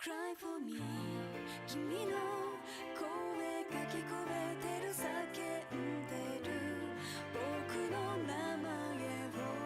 Cry for me 君の声が聞こえてる叫んでる僕の名前を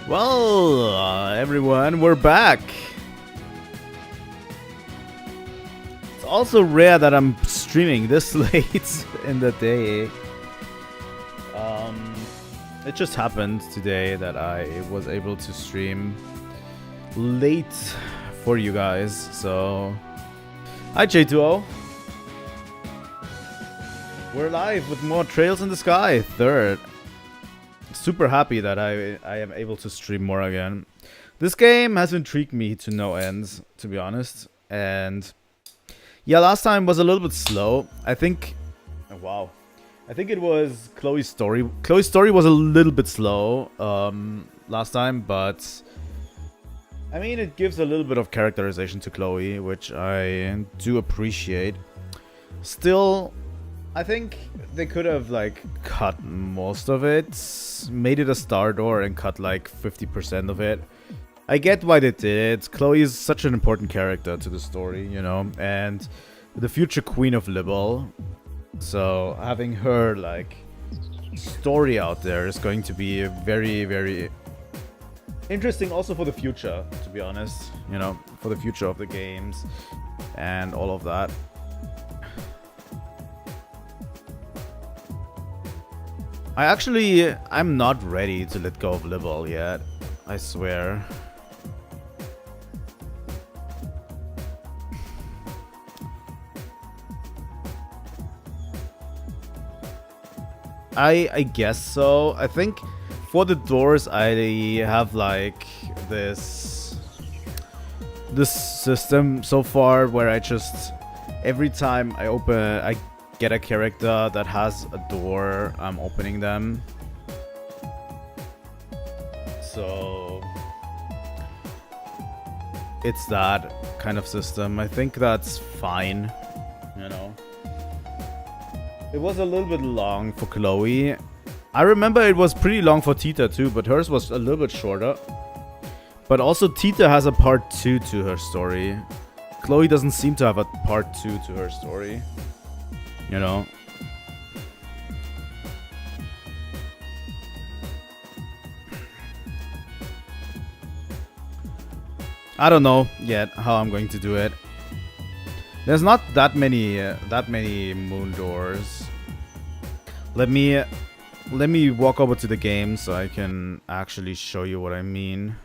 Well, everyone, we're back. It's also rare that I'm streaming this late in the day. It just happened today that I was able to stream late for you guys. So, hi J2O. We're live with more Trails in the Sky, third. Super happy that I am able to stream more again. This game has intrigued me to no end, to be honest. And yeah, last time was a little bit slow. I think, wow, I think it was Chloe's story. Chloe's story was a little bit slow last time, but I mean, it gives a little bit of characterization to Chloe, which I do appreciate. Still, I think they could have like cut most of it, made it a star door and cut like 50% of it. I get why they did it. Chloe is such an important character to the story, you know, and the future queen of liberl. So having her like story out there is going to be very, very interesting also for the future, to be honest, you know, for the future of the games and all of that. I'm not ready to let go of liberl yet, I swear. I guess so. I think for the doors I have like this system so far where I just every time I get a character that has a door, I'm opening them. So it's that kind of system. I think that's fine, you know. It was a little bit long for Chloe. I remember it was pretty long for Tita too, but hers was a little bit shorter. But also Tita has a part 2 to her story. Chloe doesn't seem to have a part 2 to her story. You know? I don't know yet how I'm going to do it. There's not that many moon doors. Let me walk over to the game so I can actually show you what I mean.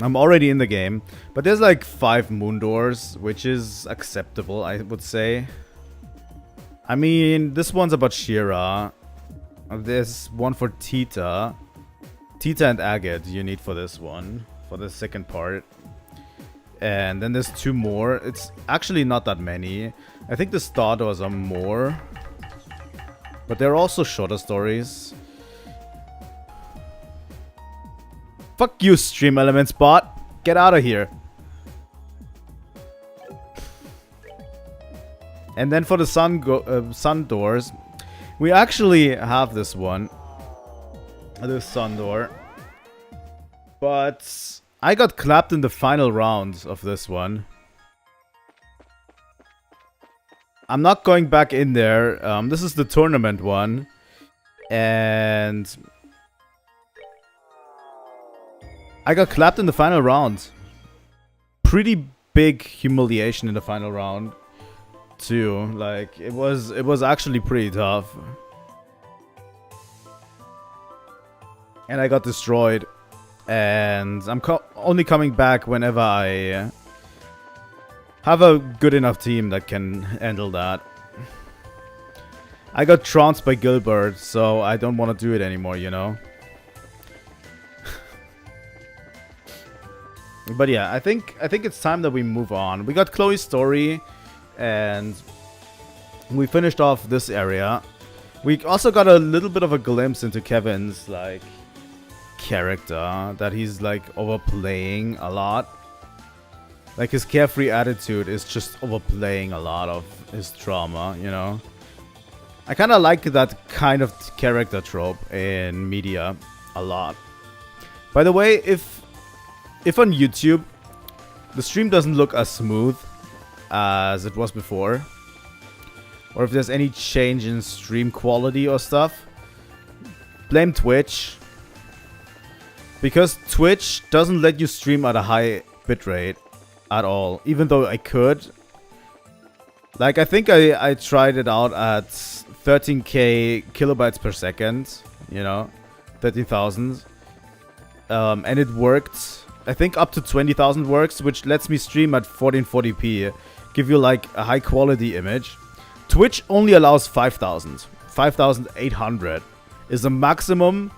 I'm already in the game, but there's like 5 moon doors, which is acceptable, I would say. I mean, this one's about Shira. There's one for Tita. Tita and Agate you need for this one, for the second part. And then there's 2 more. It's actually not that many. I think the star doors are more. But they're also shorter stories. Fuck you, Stream Elements bot. Get out of here. And then for the sun doors, we actually have this one. This sun door. But I got clapped in the final round of this one. I'm not going back in there. This is the tournament one. And I got clapped in the final round. Pretty big humiliation in the final round too. Like it was actually pretty tough. And I got destroyed. And I'm only coming back whenever I have a good enough team that can handle that. I got trounced by Gilbert, so I don't want to do it anymore, you know? But yeah, I think it's time that we move on. We got Chloe's story, and we finished off this area. We also got a little bit of a glimpse into Kevin's, like, character that he's like overplaying a lot. Like his carefree attitude is just overplaying a lot of his trauma, you know. I kind of like that kind of character trope in media a lot. By the way, if on YouTube the stream doesn't look as smooth as it was before, or if there's any change in stream quality or stuff, blame Twitch. Because Twitch doesn't let you stream at a high bitrate at all, even though I could. Like, I think I tried it out at 13k kilobytes per second, you know, 13,000. And it worked. I think up to 20,000 works, which lets me stream at 1440p, give you like a high quality image. Twitch only allows 5,000. 5,800 is the maximum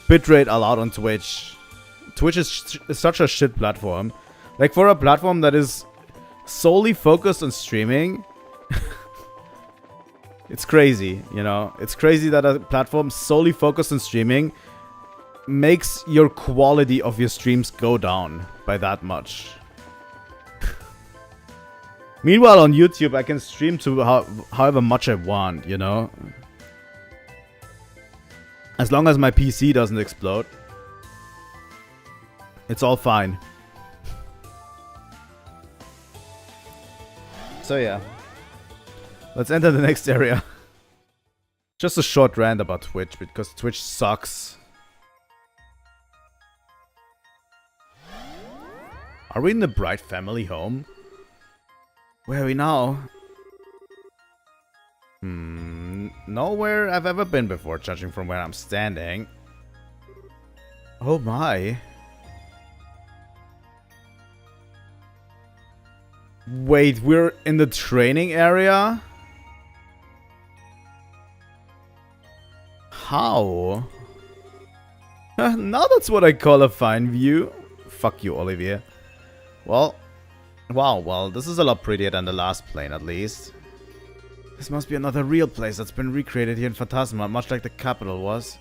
bitrate allowed on Twitch. Twitch is such a shit platform. Like, for a platform that is solely focused on streaming, it's crazy, you know? It's crazy that a platform solely focused on streaming makes your quality of your streams go down by that much. Meanwhile, on YouTube, I can stream to however much I want, you know? As long as my PC doesn't explode, it's all fine. So yeah, let's enter the next area. Just a short rant about Twitch, because Twitch sucks. Are we in the Bright family home? Where are we now? Nowhere I've ever been before, judging from where I'm standing. Oh my. Wait, we're in the training area? How? Now that's what I call a fine view. Fuck you, Olivier. Well, wow, well, this is a lot prettier than the last plane, at least. This must be another real place that's been recreated here in Phantasma, much like the capital was.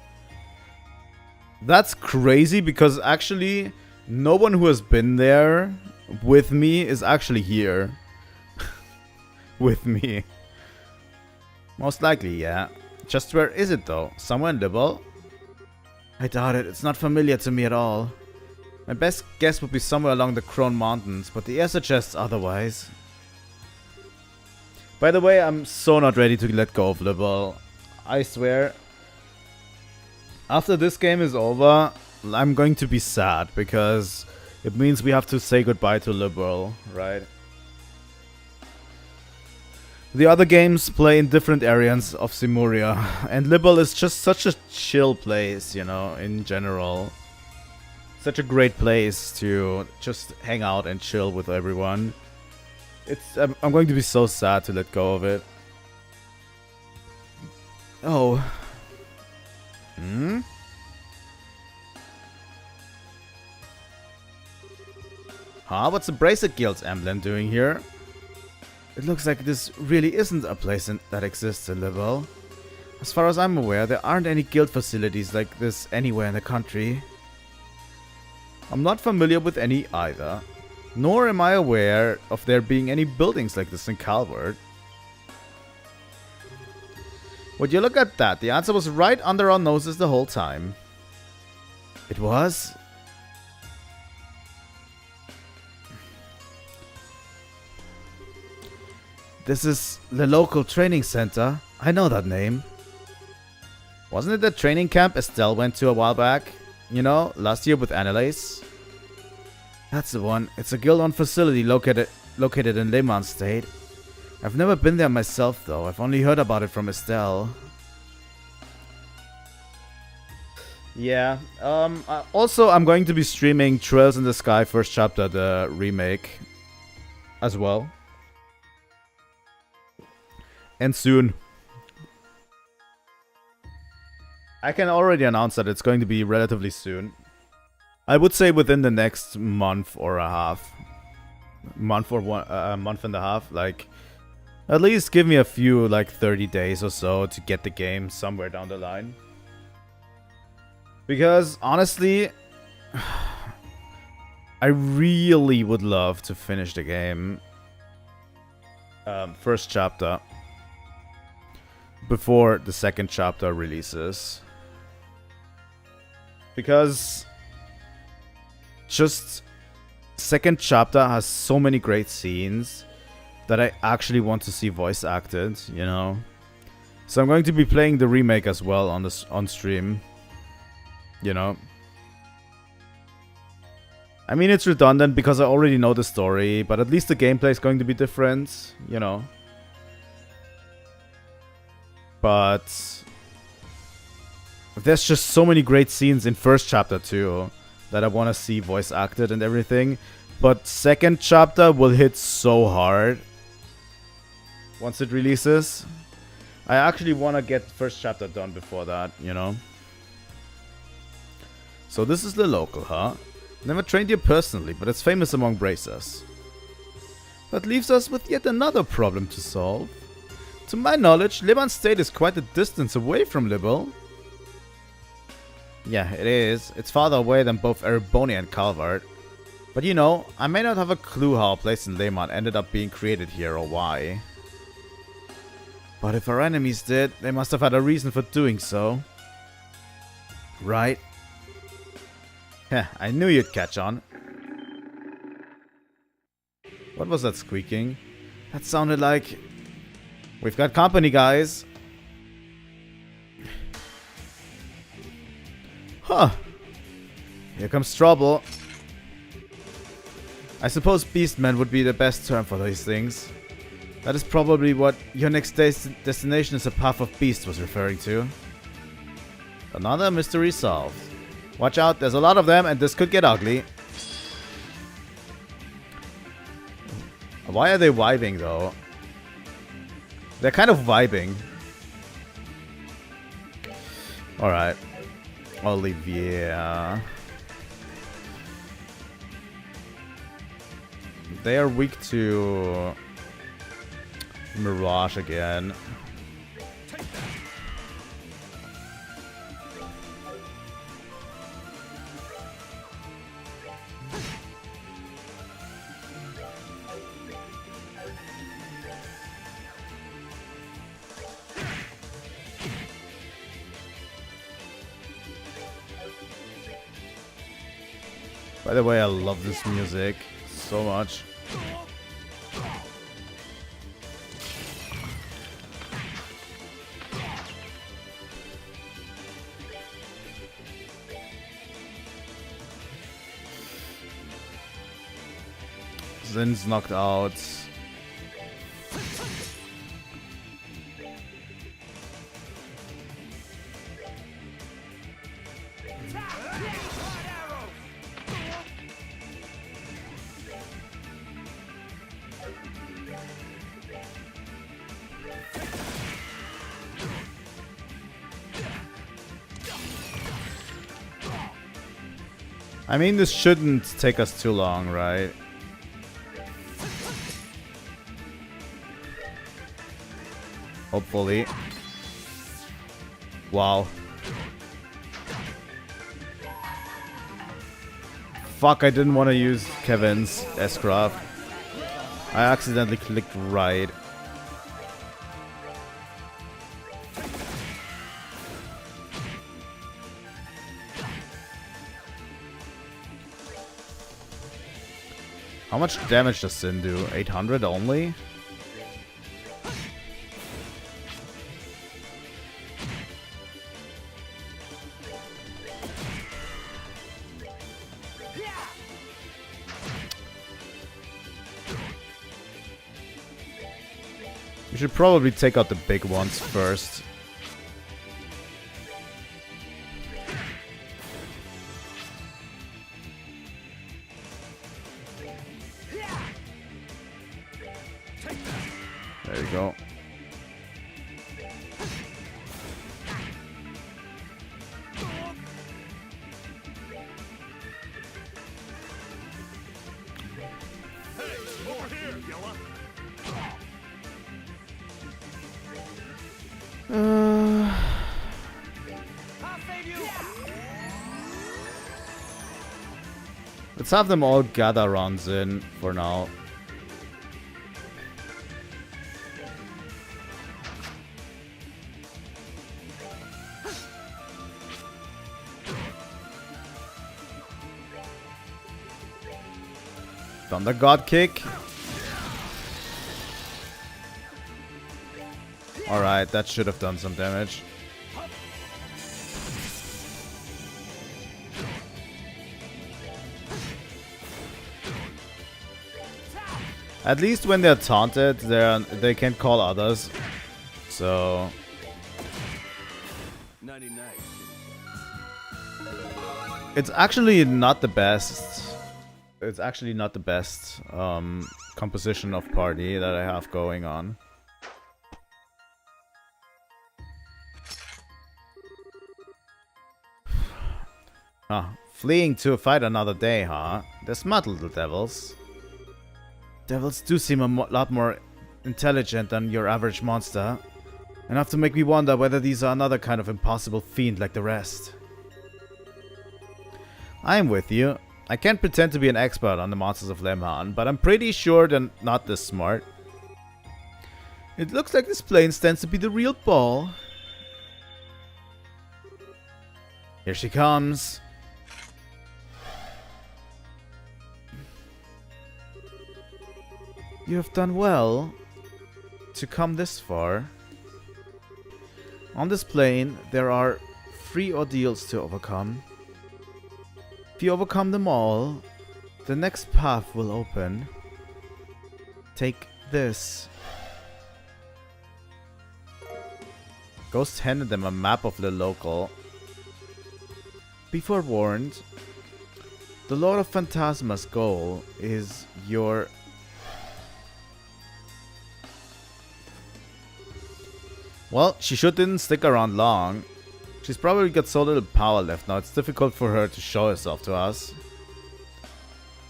That's crazy, because actually, no one who has been there with me is actually here. With me. Most likely, yeah. Just where is it, though? Somewhere in Liberl? I doubt it. It's not familiar to me at all. My best guess would be somewhere along the Crone Mountains, but the air suggests otherwise. By the way, I'm so not ready to let go of Liberl. I swear. After this game is over, I'm going to be sad, because it means we have to say goodbye to Liberl, right? The other games play in different areas of Zemuria, and Liberl is just such a chill place, you know, in general. Such a great place to just hang out and chill with everyone. I'm going to be so sad to let go of it. Oh. Huh? What's the Bracer Guild's emblem doing here? It looks like this really isn't a place that exists in Liberl. As far as I'm aware, there aren't any guild facilities like this anywhere in the country. I'm not familiar with any either. Nor am I aware of there being any buildings like this in Calvert. Would you look at that? The answer was right under our noses the whole time. It was? This is the local training center. I know that name. Wasn't it the training camp Estelle went to a while back? You know, last year with Annalise? That's the one. It's a guild-owned facility located in Lehman State. I've never been there myself, though. I've only heard about it from Estelle. Yeah. Also, I'm going to be streaming Trails in the Sky First Chapter, the remake, as well. And soon. I can already announce that it's going to be relatively soon. I would say within the next month or a half. Month or month and a half. Like, at least give me a few, like 30 days or so to get the game somewhere down the line. Because, honestly, I really would love to finish the game. First chapter. Before the second chapter releases. Because just second chapter has so many great scenes that I actually want to see voice acted, you know. So I'm going to be playing the remake as well on stream, you know. I mean, it's redundant because I already know the story, but at least the gameplay is going to be different, you know. But there's just so many great scenes in first chapter too that I want to see voice acted and everything. But second chapter will hit so hard once it releases. I actually want to get first chapter done before that, you know. So this is the local, huh? Never trained here personally, but it's famous among bracers. That leaves us with yet another problem to solve. To my knowledge, Liban State is quite a distance away from Liberl. Yeah, it is. It's farther away than both Erebonia and Calvert. But you know, I may not have a clue how a place in Lehman ended up being created here or why. But if our enemies did, they must have had a reason for doing so. Right? Heh, I knew you'd catch on. What was that squeaking? That sounded like... We've got company, guys. Huh. Here comes trouble. I suppose beastman would be the best term for these things. That is probably what your next destination is a puff of beast was referring to. Another mystery solved. Watch out, there's a lot of them and this could get ugly. Why are they vibing though? They're kind of vibing. Alright. Olivia. They are weak to Mirage again. By the way, I love this music so much. Zin's knocked out. I mean, this shouldn't take us too long, right? Hopefully. Wow. Fuck, I didn't want to use Kevin's S-Craft. I accidentally clicked right. How much damage does Sin do? 800 only? We should probably take out the big ones first. There you go. Let's have them all gather around Zin for now. Thunder God kick. Alright, that should have done some damage. At least when they're taunted, they can call others. So... It's actually not the best. It's actually not the best composition of party that I have going on. Fleeing to fight another day, huh? They're smart little devils. Devils do seem a lot more intelligent than your average monster. Enough to make me wonder whether these are another kind of impossible fiend like the rest. I'm with you. I can't pretend to be an expert on the monsters of Lemhan, but I'm pretty sure they're not this smart. It looks like this plane stands to be the real ball. Here she comes. You have done well to come this far. On this plane, there are 3 ordeals to overcome. If you overcome them all, the next path will open. Take this. Ghost handed them a map of the local. Be forewarned, the Lord of Phantasma's goal is your... Well, she sure didn't stick around long. She's probably got so little power left now, it's difficult for her to show herself to us.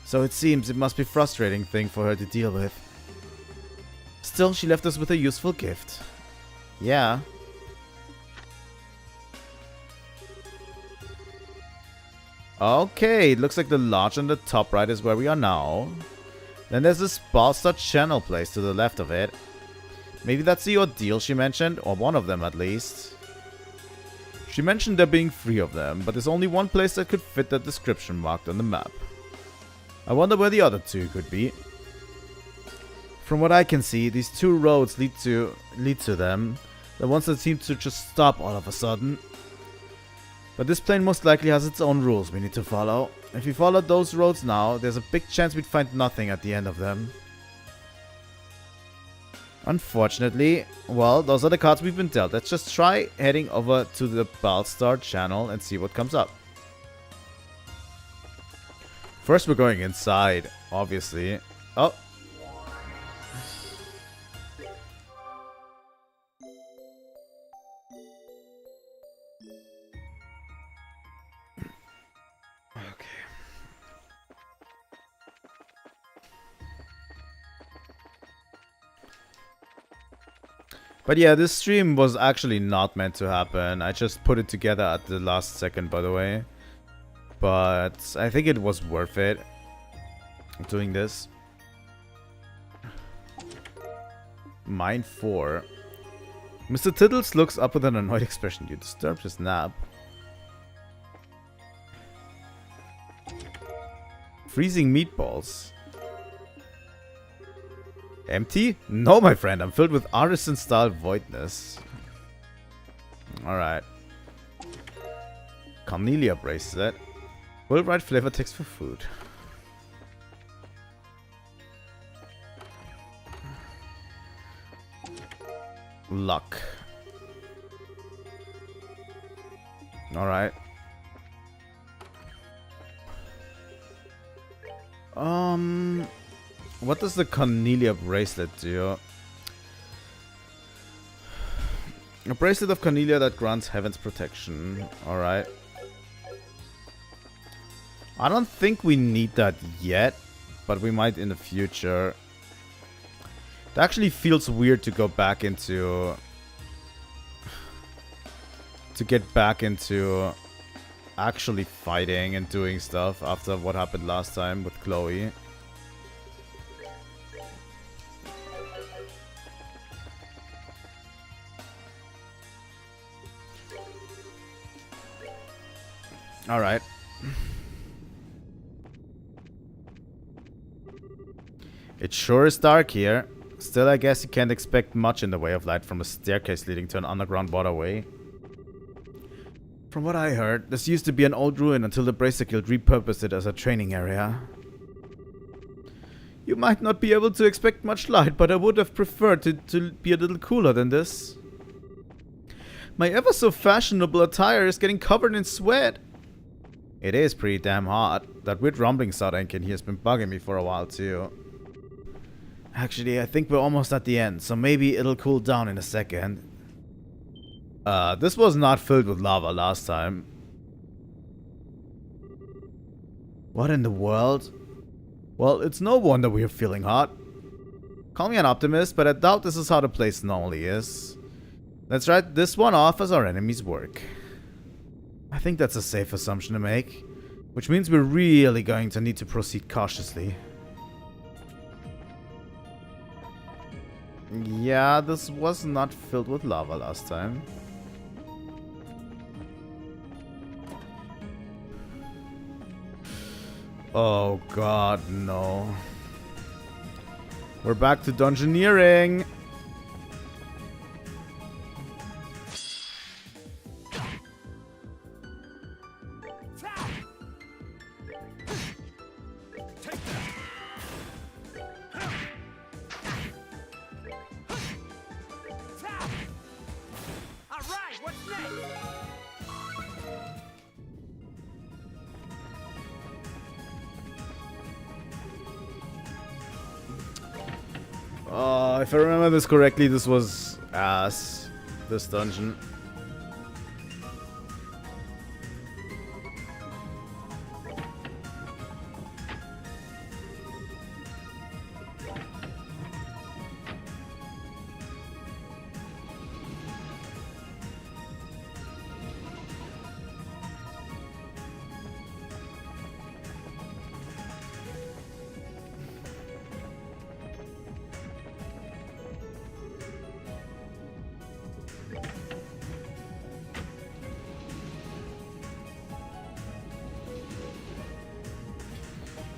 So it seems it must be a frustrating thing for her to deal with. Still, she left us with a useful gift. Yeah. Okay, it looks like the lodge on the top right is where we are now. Then there's this bastard channel place to the left of it. Maybe that's the ordeal she mentioned, or one of them at least. She mentioned there being 3 of them, but there's only one place that could fit that description marked on the map. I wonder where the other 2 could be. From what I can see, these 2 roads lead to them. The ones that seem to just stop all of a sudden. But this plane most likely has its own rules we need to follow. If we followed those roads now, there's a big chance we'd find nothing at the end of them. Unfortunately, well, those are the cards we've been dealt. Let's just try heading over to the Balstar channel and see what comes up. First we're going inside, obviously. Oh. But yeah, this stream was actually not meant to happen. I just put it together at the last second, by the way. But I think it was worth it doing this. Mine 4. Mr. Tiddles looks up with an annoyed expression. You disturbed his nap. Freezing meatballs. Empty? No, my friend. I'm filled with artisan-style voidness. Alright. Cornelia bracelet. Will write flavor text for food. Luck. Alright. What does the Cornelia bracelet do? A bracelet of Cornelia that grants heaven's protection. Alright. I don't think we need that yet, but we might in the future. It actually feels weird to go back into... to get back into actually fighting and doing stuff after what happened last time with Chloe. Alright. It sure is dark here. Still, I guess you can't expect much in the way of light from a staircase leading to an underground waterway. From what I heard, this used to be an old ruin until the Bracer Guild repurposed it as a training area. You might not be able to expect much light, but I would have preferred to be a little cooler than this. My ever so fashionable attire is getting covered in sweat. It is pretty damn hot. That weird rumbling sound I can hear has been bugging me for a while too. Actually, I think we're almost at the end, so maybe it'll cool down in a second. This was not filled with lava last time. What in the world? Well, it's no wonder we're feeling hot. Call me an optimist, but I doubt this is how the place normally is. Let's write this one off as our enemy's work. I think that's a safe assumption to make, which means we're really going to need to proceed cautiously. Yeah, this was not filled with lava last time. Oh god, no. We're back to dungeoneering. If I remember this correctly, this was ass, this dungeon.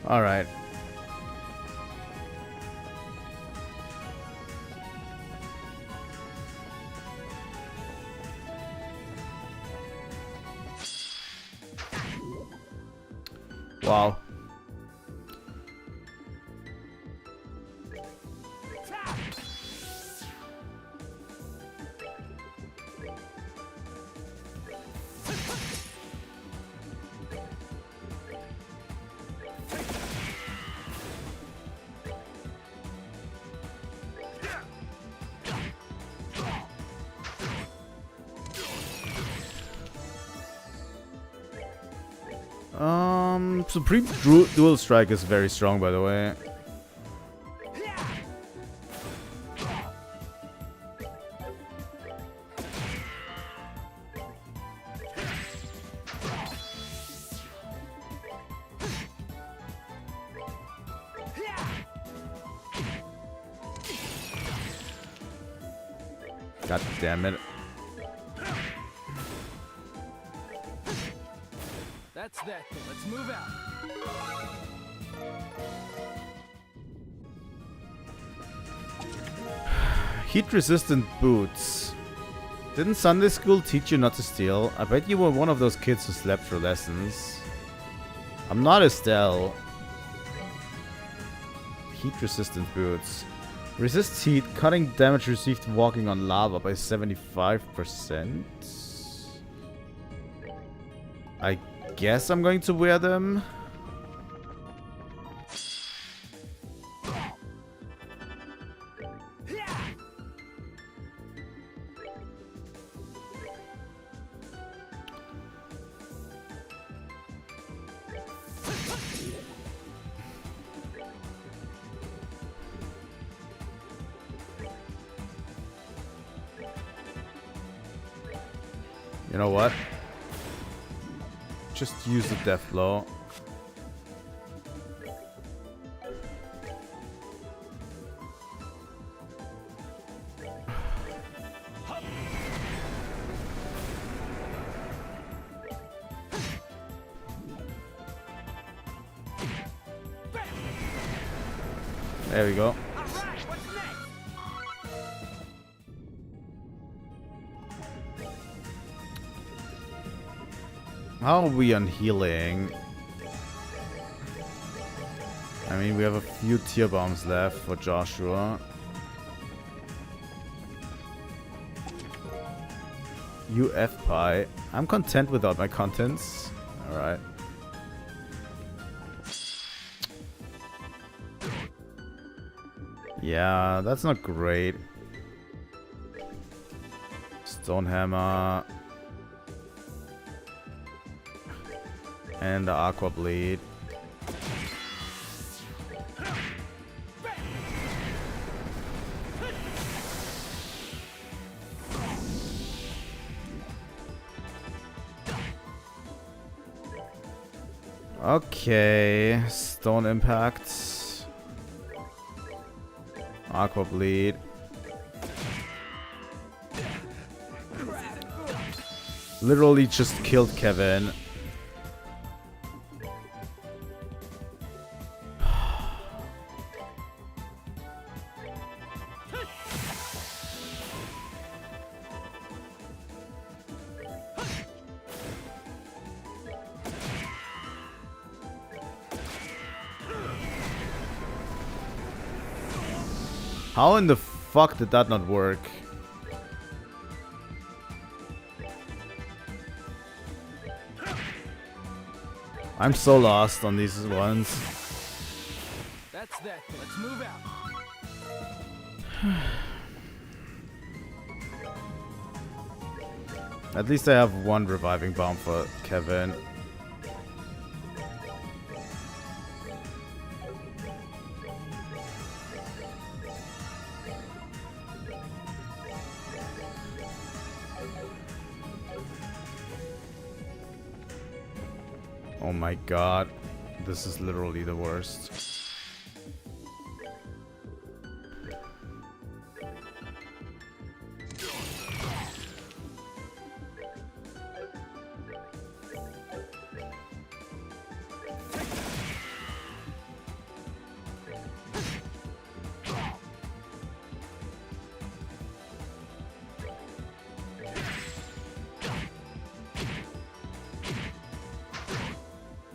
All right. Wow. Supreme Dual Strike is very strong, by the way. God damn it. That's that. Let's move out. Heat-resistant boots. Didn't Sunday school teach you not to steal? I bet you were one of those kids who slept for lessons. I'm not Estelle. Heat-resistant boots. Resists heat, cutting damage received walking on lava by 75%. I guess I'm going to wear them. You know what? Just use the death blow. There we go. How are we on healing? I mean, we have a few tier bombs left for Joshua. UF pie. I'm content without my contents. Alright. Yeah, that's not great. Stone hammer. And the aqua bleed. Okay, stone impact. Aqua bleed. Literally just killed Kevin. How in the fuck did that not work? I'm so lost on these ones. That's that. Let's move out. At least I have one reviving bomb for Kevin. Oh my god, this is literally the worst.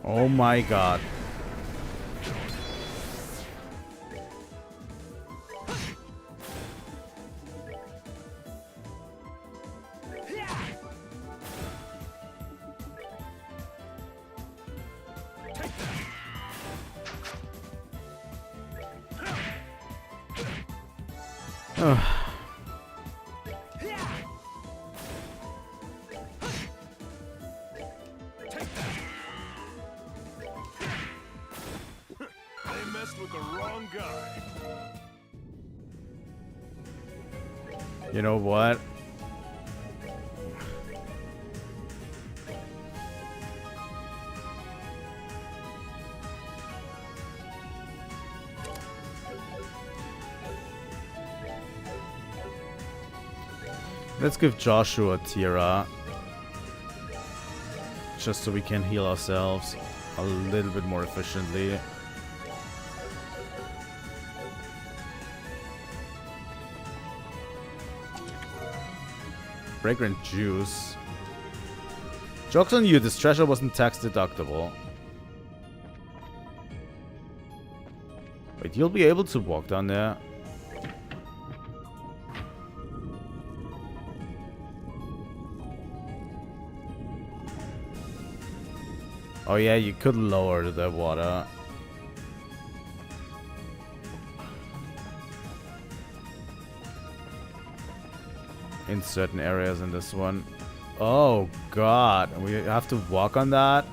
Oh my god. You know what? Let's give Joshua Tira. Just so we can heal ourselves a little bit more efficiently. Fragrant juice. Joke's on you, this treasure wasn't tax deductible. Wait, you'll be able to walk down there? Oh yeah, you could lower the water. In certain areas in this one. Oh god, we have to walk on that?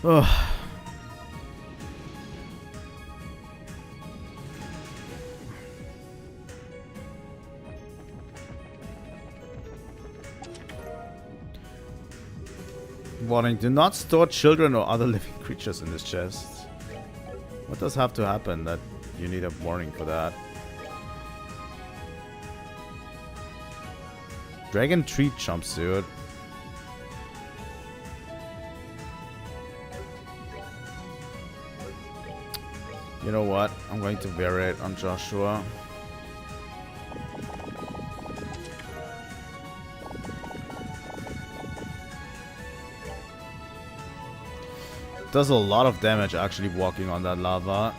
Ugh. Warning, do not store children or other living creatures in this chest. What does have to happen that you need a warning for that? Dragon tree jumpsuit. You know what? I'm going to wear it on Joshua. Does a lot of damage actually walking on that lava.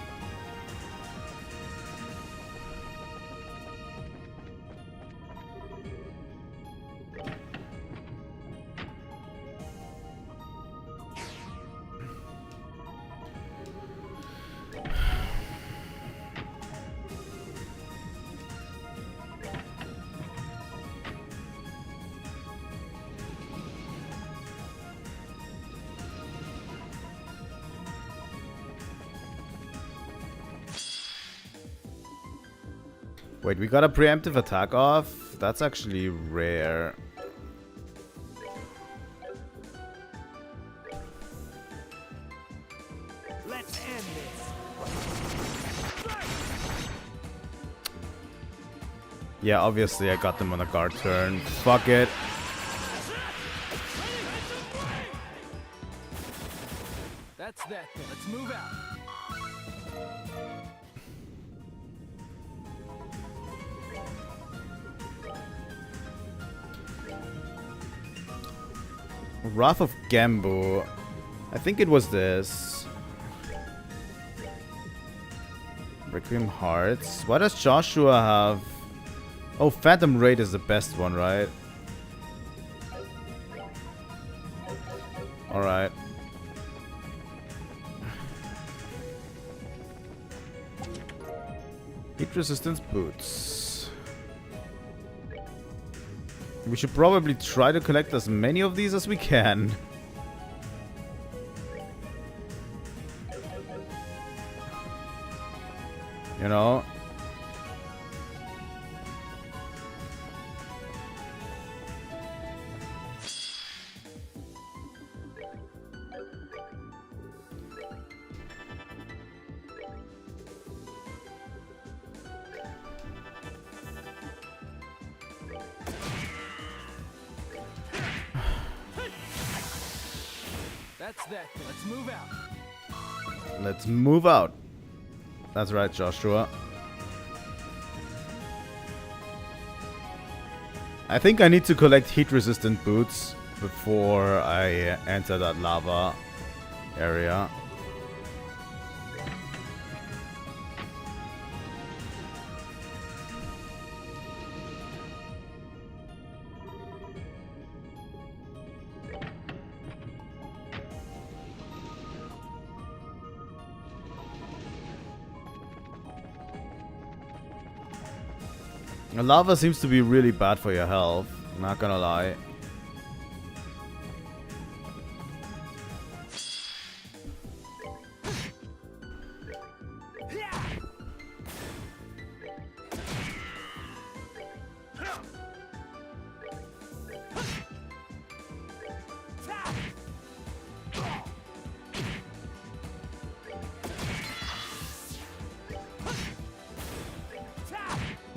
Wait, we got a preemptive attack off? That's actually rare. Let's end this. Yeah, obviously I got them on a guard turn. Fuck it. that then. Let's move out. Wrath of Gambu. I think it was this. Requiem Hearts. Why does Joshua have... Oh, Phantom Raid is the best one, right? Alright. Heat resistance boots. We should probably try to collect as many of these as we can. You know? That's that then. Let's move out. Let's move out. That's right, Joshua. I think I need to collect heat-resistant boots before I enter that lava area. The lava seems to be really bad for your health, not gonna lie.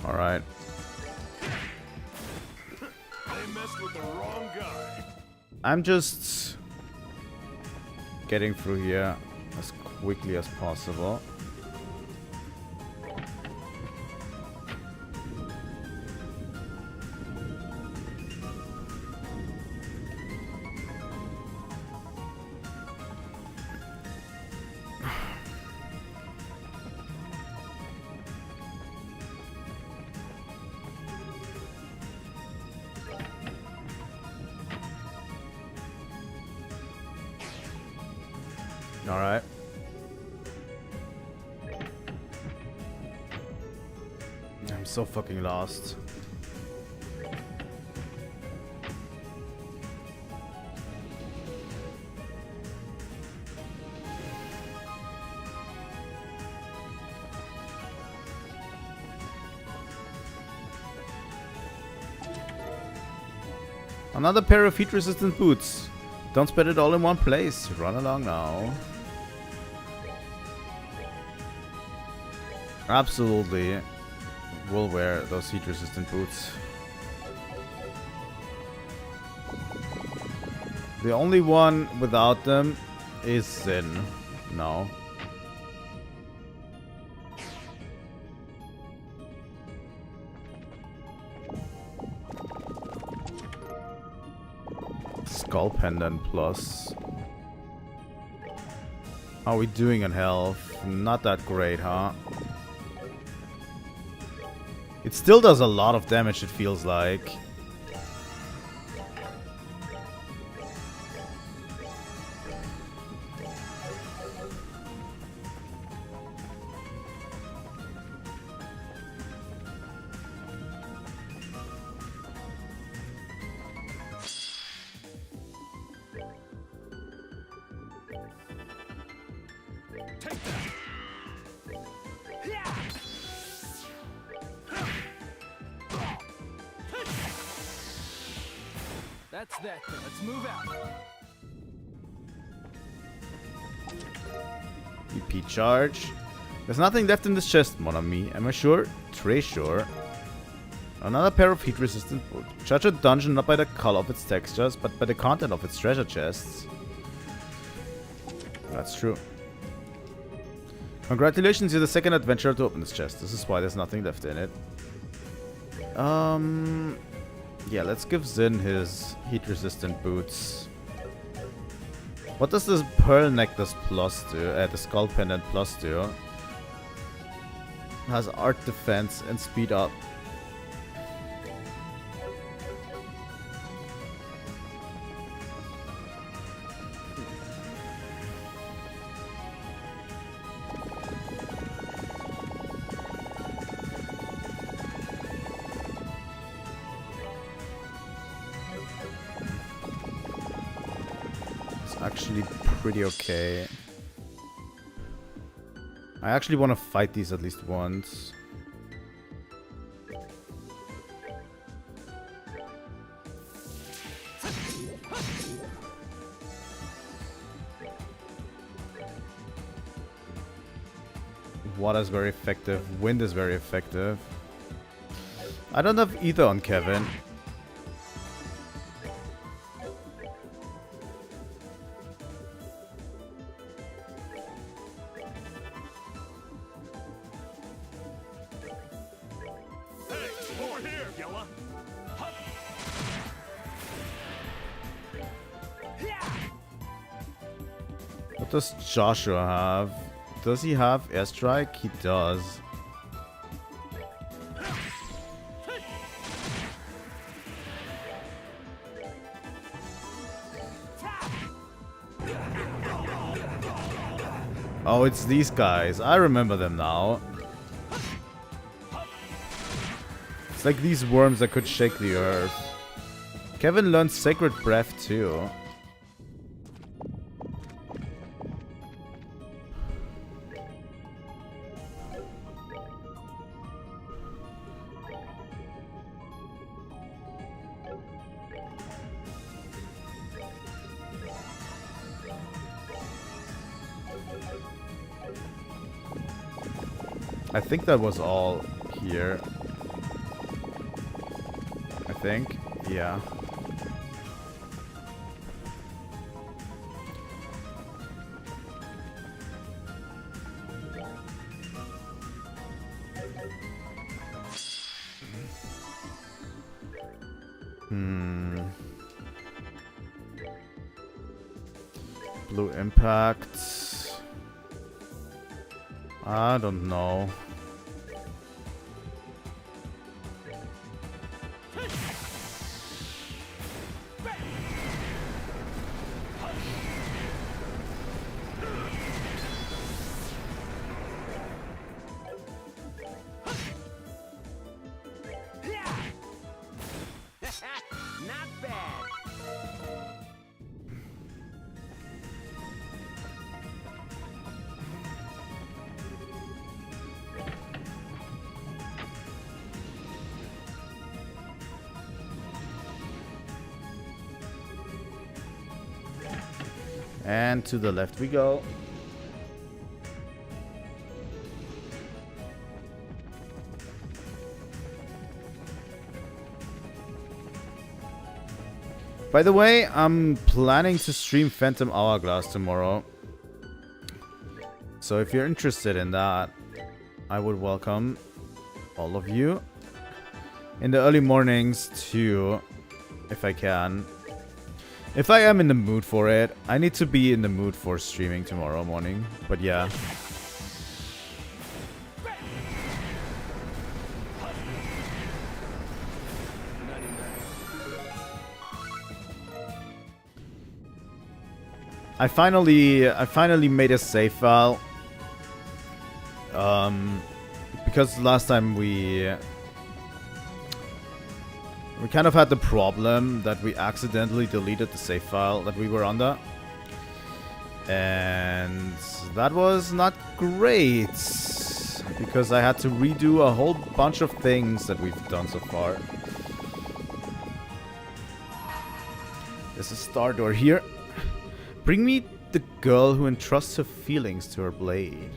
Alright. I'm just getting through here as quickly as possible. Alright. I'm so fucking lost. Another pair of heat-resistant boots. Don't spend it all in one place. Run along now. Absolutely. We'll wear those heat-resistant boots. The only one without them is Sin. No. Skull Pendant Plus. How are we doing in health? Not that great, huh? It still does a lot of damage, it feels like. That's that then. Let's move out. EP charge. There's nothing left in this chest, mon ami. Am I sure? Très sure. Another pair of heat-resistant boots. Judge a dungeon not by the color of its textures, but by the content of its treasure chests. That's true. Congratulations, you're the second adventurer to open this chest. This is why there's nothing left in it. Yeah, let's give Zin his heat-resistant boots. What does this pearl necklace plus do? The skull pendant plus do? Has art defense and speed up. Actually pretty okay. I actually want to fight these at least once. Water is very effective. Wind is very effective. I don't have either on Kevin. What does Joshua have? Does he have airstrike? He does. Oh, it's these guys. I remember them now. It's like these worms that could shake the earth. Kevin learned Sacred Breath too. I think that was all here. I think. Yeah. Blue impact. I don't know. Not bad. And to the left we go. By the way, I'm planning to stream Phantom Hourglass tomorrow. So if you're interested in that, I would welcome all of you. In the early mornings too, if I can. If I am in the mood for it, I need to be in the mood for streaming tomorrow morning. But yeah. I finally made a save file. Because last time we kind of had the problem that we accidentally deleted the save file that we were under. And that was not great. Because I had to redo a whole bunch of things that we've done so far. There's a star door here. Bring me the girl who entrusts her feelings to her blade.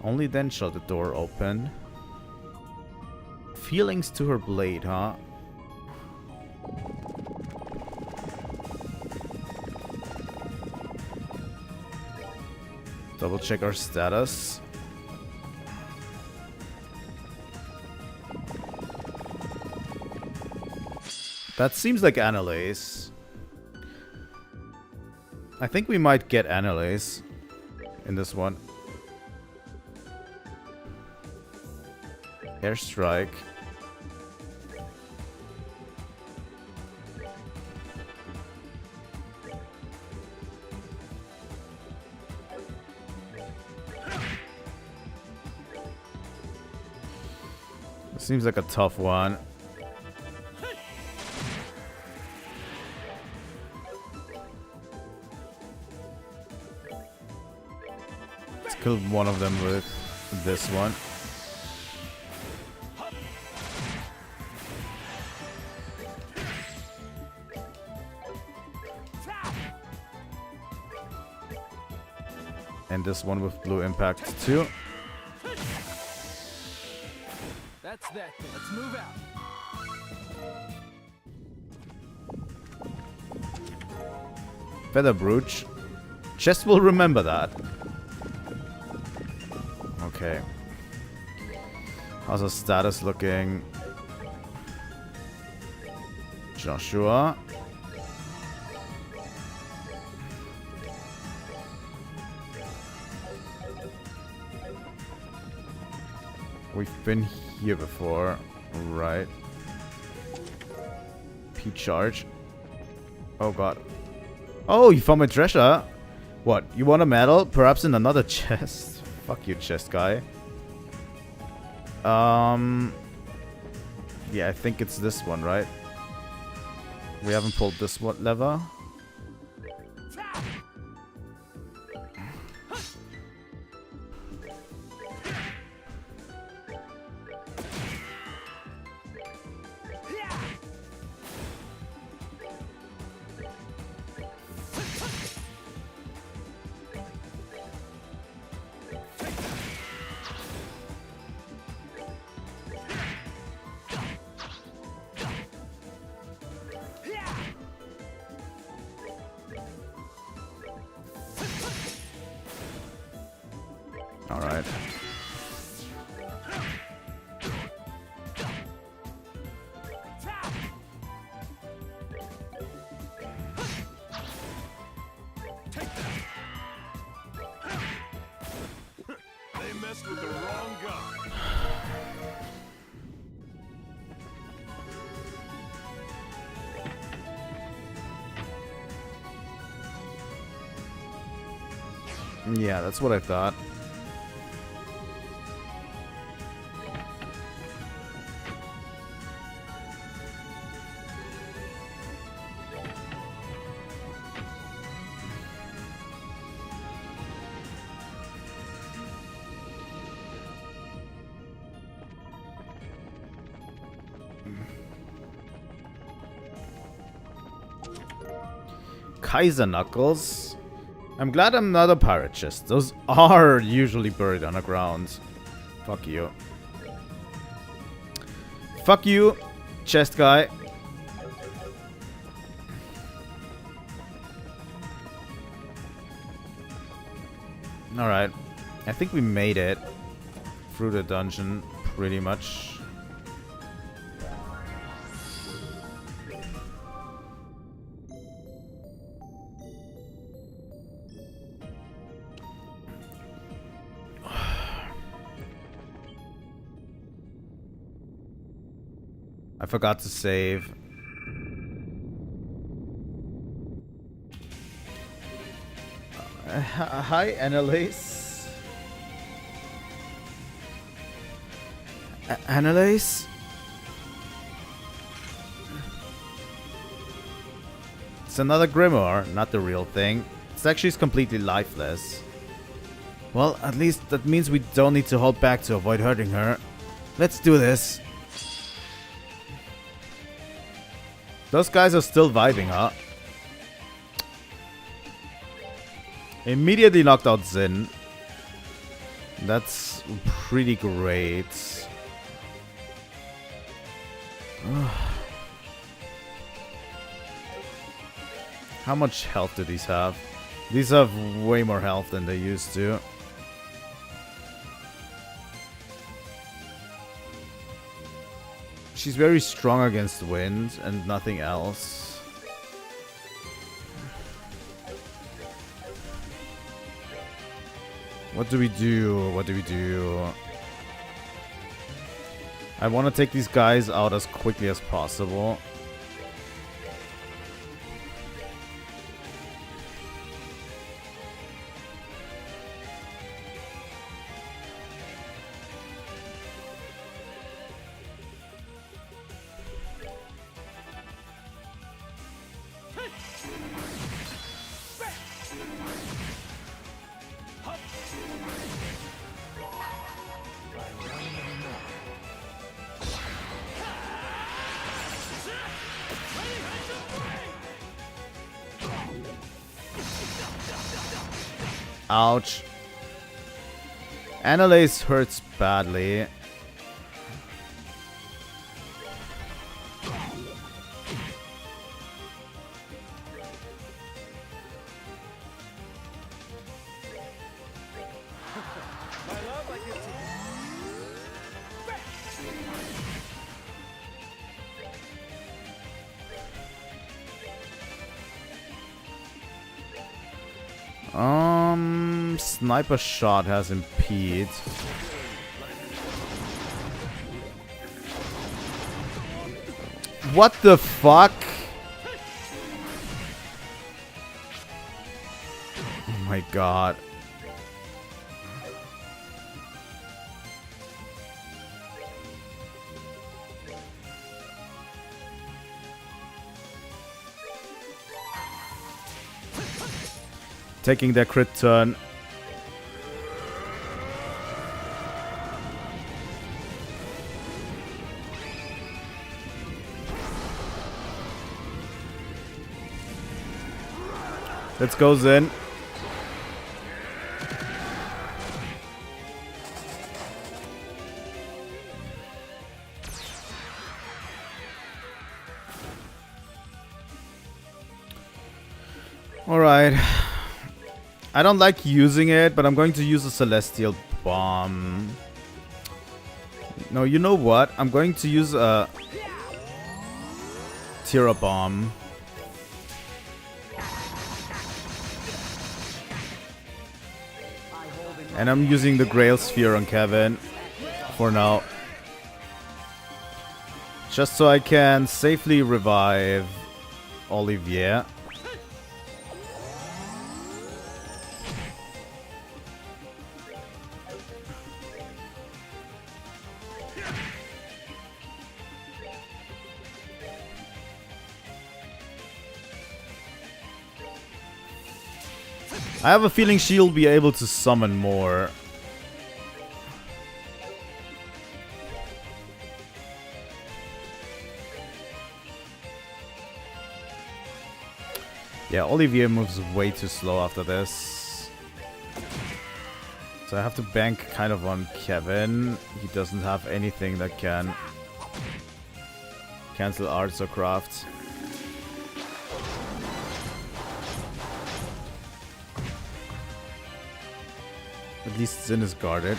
Only then shall the door open. Feelings to her blade, huh? Double check our status. That seems like Annalise. I think we might get Annalise in this one. Airstrike. Seems like a tough one. Let's kill one of them with this one. And this one with blue impact too. That's that. Let's move out. Feather brooch. Chest will remember that. Okay. How's our status looking? Joshua. We've been here before, right? P-charge. Oh god. Oh, you found my treasure. What? You want a medal? Perhaps in another chest? Fuck you, chest guy. Yeah, I think it's this one, right? We haven't pulled this one lever. Alright. They messed with the wrong guy. Yeah, that's what I thought. Kaiser Knuckles. I'm glad I'm not a pirate chest. Those are usually buried underground. Fuck you. Fuck you, chest guy. Alright. I think we made it through the dungeon pretty much. I forgot to save. Hi, Annalise. Annalise? It's another grimoire, not the real thing. It's actually completely lifeless. Well, at least that means we don't need to hold back to avoid hurting her. Let's do this. Those guys are still vibing, huh? Immediately knocked out Zin. That's pretty great. How much health do these have? These have way more health than they used to. She's very strong against wind and nothing else. What do we do? What do we do? I want to take these guys out as quickly as possible. Ouch. Annalise hurts badly. Sniper shot has impede. What the fuck? Oh my god. Taking their crit turn. Let's go, Zen. Alright. I don't like using it, but I'm going to use a Celestial Bomb. No, you know what? I'm going to use a Tira Bomb. And I'm using the Grail Sphere on Kevin for now. Just so I can safely revive Olivier. I have a feeling she'll be able to summon more. Yeah, Olivier moves way too slow after this. So I have to bank kind of on Kevin. He doesn't have anything that can cancel arts or crafts. At least Zin is guarded.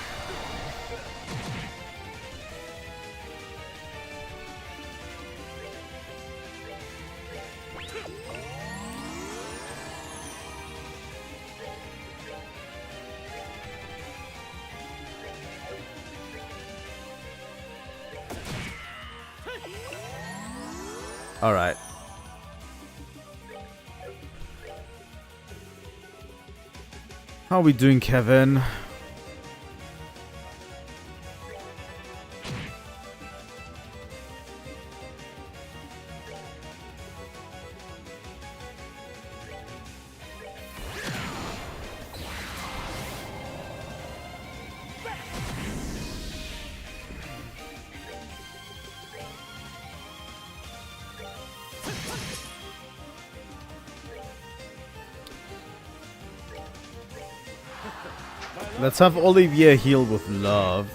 All right. How are we doing, Kevin? Let's have Olivier heal with love.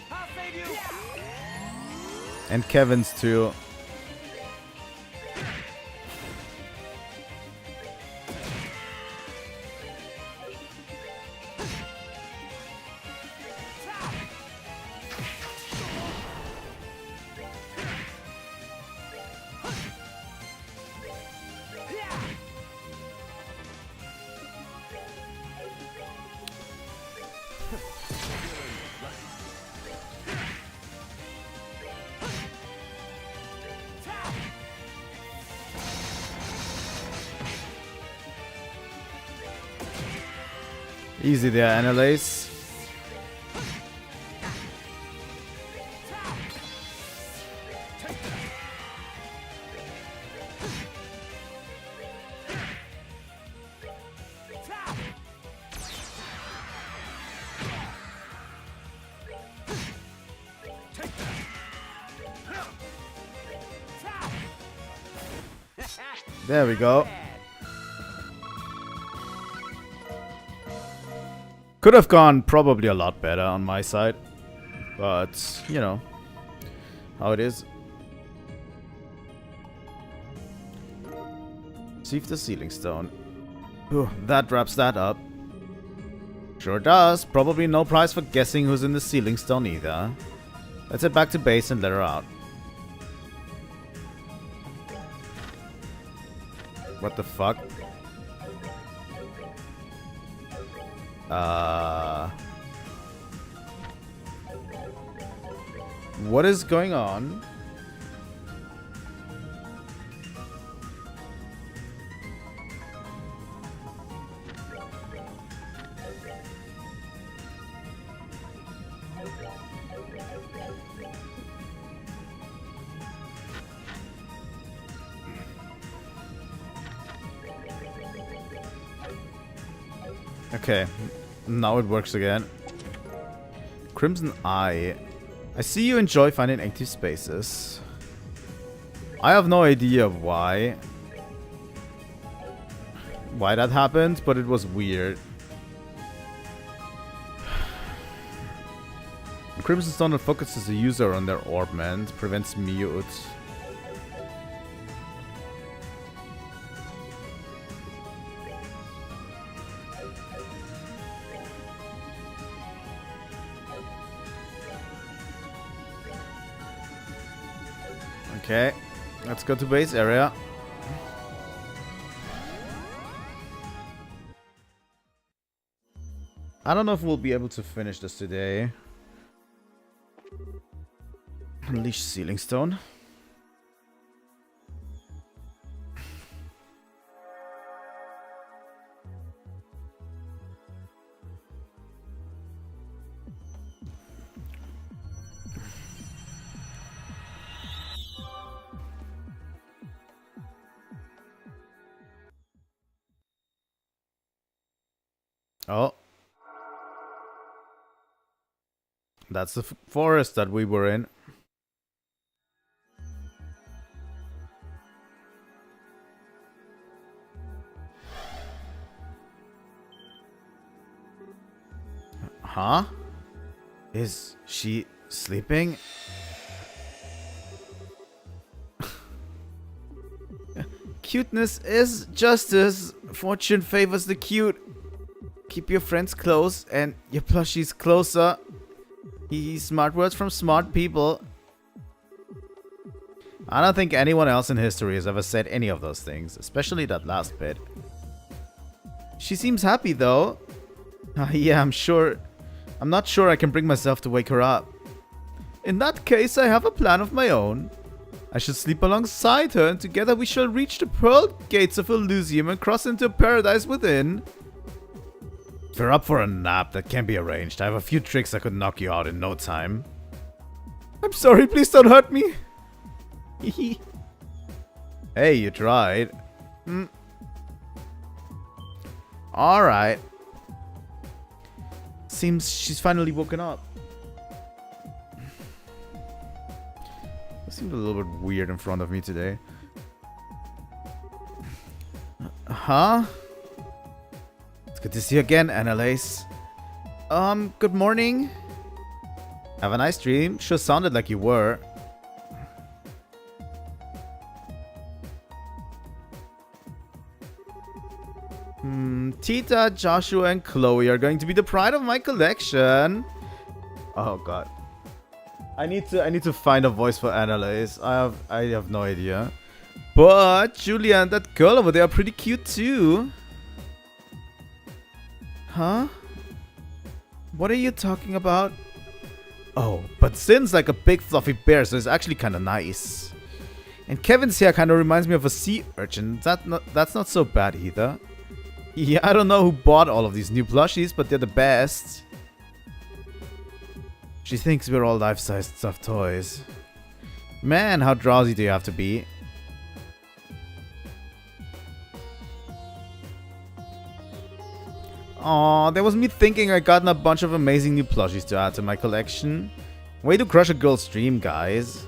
Have faith And Kevin's too. Easy there, Annalise. There we go. Could have gone probably a lot better on my side. But, you know, how it is. Receive the sealing stone. Whew, that wraps that up. Sure does. Probably no prize for guessing who's in the sealing stone either. Let's head back to base and let her out. What the fuck? What is going on? Okay, now it works again. Crimson Eye. I see you enjoy finding empty spaces. I have no idea why that happened, but it was weird. Crimson Stone focuses the user on their orbment, prevents mute. Okay, let's go to base area. I don't know if we'll be able to finish this today. Unleash Sealing Stone. Oh. That's the forest that we were in. Huh? Is she sleeping? Cuteness is justice. Fortune favors the cute. Keep your friends close and your plushies closer. Smart words from smart people. I don't think anyone else in history has ever said any of those things, especially that last bit. She seems happy though. Yeah, I'm not sure I can bring myself to wake her up. In that case, I have a plan of my own. I should sleep alongside her and together we shall reach the pearl gates of Elysium and cross into paradise within. If you're up for a nap, that can be arranged. I have a few tricks that could knock you out in no time. I'm sorry, please don't hurt me. Hey, you tried. Alright. Seems she's finally woken up. It seems a little bit weird in front of me today. Huh? It's good to see you again, Annalise. Good morning. Have a nice dream. Sure sounded like you were. Tita, Joshua, and Chloe are going to be the pride of my collection. Oh god. I need to find a voice for Annalise. I have no idea. But Julia and that girl over there are pretty cute too. Huh? What are you talking about? Oh, but Sin's like a big fluffy bear, so it's actually kind of nice. And Kevin's hair kind of reminds me of a sea urchin. That's not so bad either. Yeah, I don't know who bought all of these new plushies, but they're the best. She thinks we're all life-sized stuffed toys. Man, how drowsy do you have to be? Aw, that was me thinking I gotten a bunch of amazing new plushies to add to my collection. Way to crush a girl's dream, guys.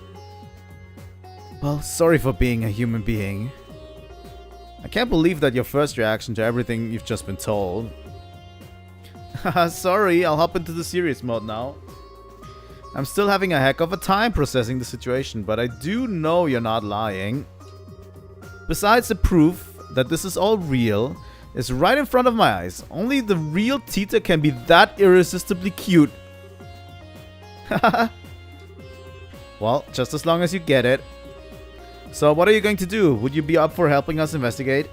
Well, sorry for being a human being. I can't believe that your first reaction to everything you've just been told. Haha, sorry, I'll hop into the serious mode now. I'm still having a heck of a time processing the situation, but I do know you're not lying. Besides, the proof that this is all real is right in front of my eyes. Only the real Tita can be that irresistibly cute. Well, just as long as you get it. So what are you going to do? Would you be up for helping us investigate?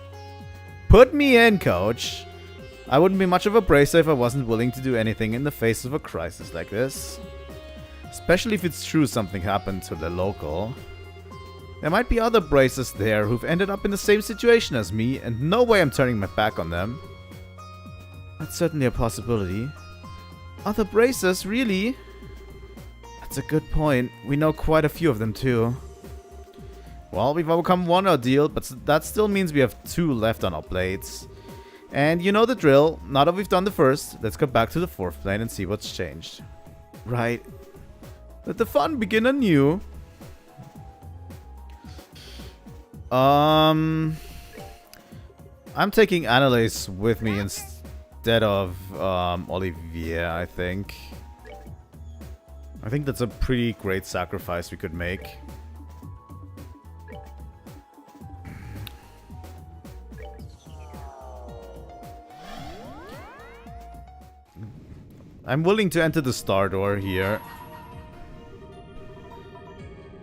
Put me in, coach. I wouldn't be much of a bracer if I wasn't willing to do anything in the face of a crisis like this. Especially if it's true something happened to the local. There might be other bracers there who've ended up in the same situation as me, and no way I'm turning my back on them. That's certainly a possibility. Other bracers, really? That's a good point. We know quite a few of them too. Well, we've overcome one ordeal, but that still means we have 2 left on our plates. And you know the drill. Now that we've done the first, let's go back to the 4th plane and see what's changed. Right. Let the fun begin anew. I'm taking Annalise with me instead of Olivier, I think. I think that's a pretty great sacrifice we could make. I'm willing to enter the star door here.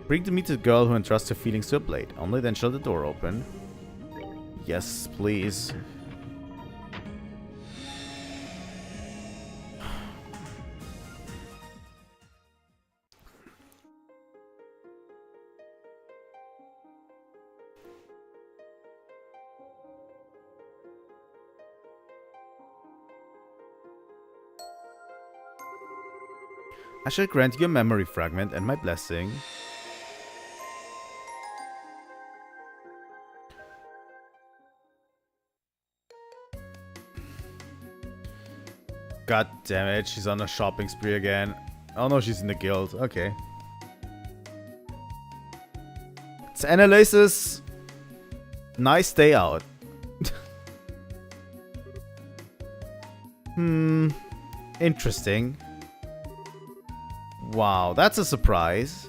Bring to meet the girl who entrusts her feelings to a blade. Only then shall the door open. Yes, please. I shall grant you a memory fragment and my blessing. God damn it, she's on a shopping spree again. Oh no, she's in the guild. Okay. It's Annalise's nice day out. Interesting. Wow, that's a surprise.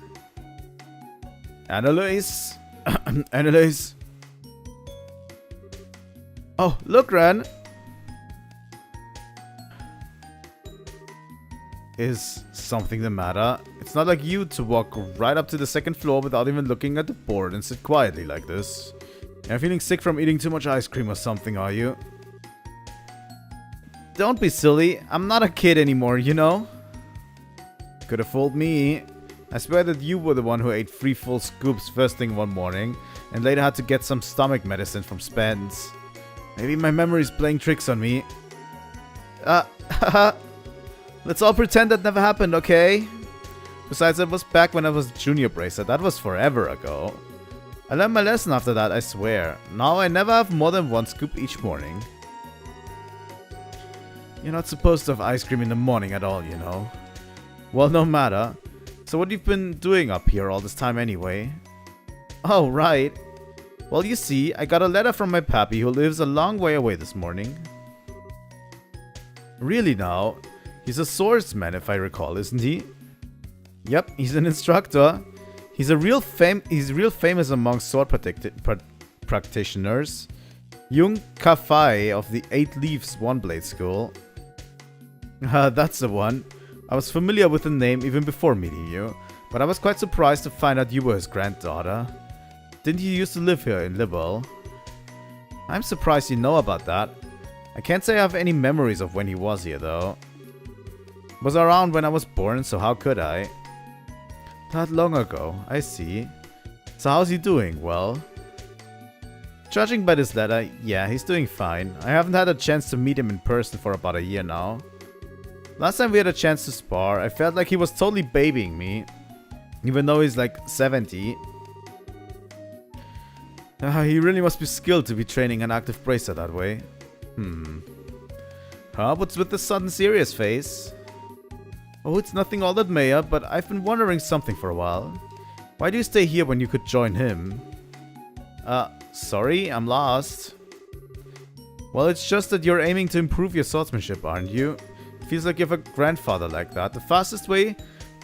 Annalise. Annalise. Oh, look, Ren. Is something the matter? It's not like you to walk right up to the 2nd floor without even looking at the board and sit quietly like this. You're feeling sick from eating too much ice cream or something, are you? Don't be silly. I'm not a kid anymore, you know? Could have fooled me. I swear that you were the one who ate 3 full scoops first thing one morning and later had to get some stomach medicine from Spence. Maybe my memory's playing tricks on me. Let's all pretend that never happened, okay? Besides, that was back when I was junior bracer. That was forever ago. I learned my lesson after that, I swear. Now I never have more than 1 scoop each morning. You're not supposed to have ice cream in the morning at all, you know. Well, no matter. So what have you been doing up here all this time anyway? Oh, right. Well, you see, I got a letter from my pappy who lives a long way away this morning. Really now? He's a swordsman, if I recall, isn't he? Yep, he's an instructor. He's real famous among sword practitioners. Jung Kafai of the 8 Leaves One Blade School. That's the one. I was familiar with the name even before meeting you, but I was quite surprised to find out you were his granddaughter. Didn't you used to live here in Liberl? I'm surprised you know about that. I can't say I have any memories of when he was here though. Was around when I was born, so how could I? That long ago, I see. So how's he doing? Well, judging by this letter, yeah, he's doing fine. I haven't had a chance to meet him in person for about a year now. Last time we had a chance to spar, I felt like he was totally babying me. Even though he's like 70. He really must be skilled to be training an active bracer that way. What's with the sudden serious face? Oh, it's nothing all that major, but I've been wondering something for a while. Why do you stay here when you could join him? Sorry, I'm lost. Well, it's just that you're aiming to improve your swordsmanship, aren't you? It feels like you have a grandfather like that. The fastest way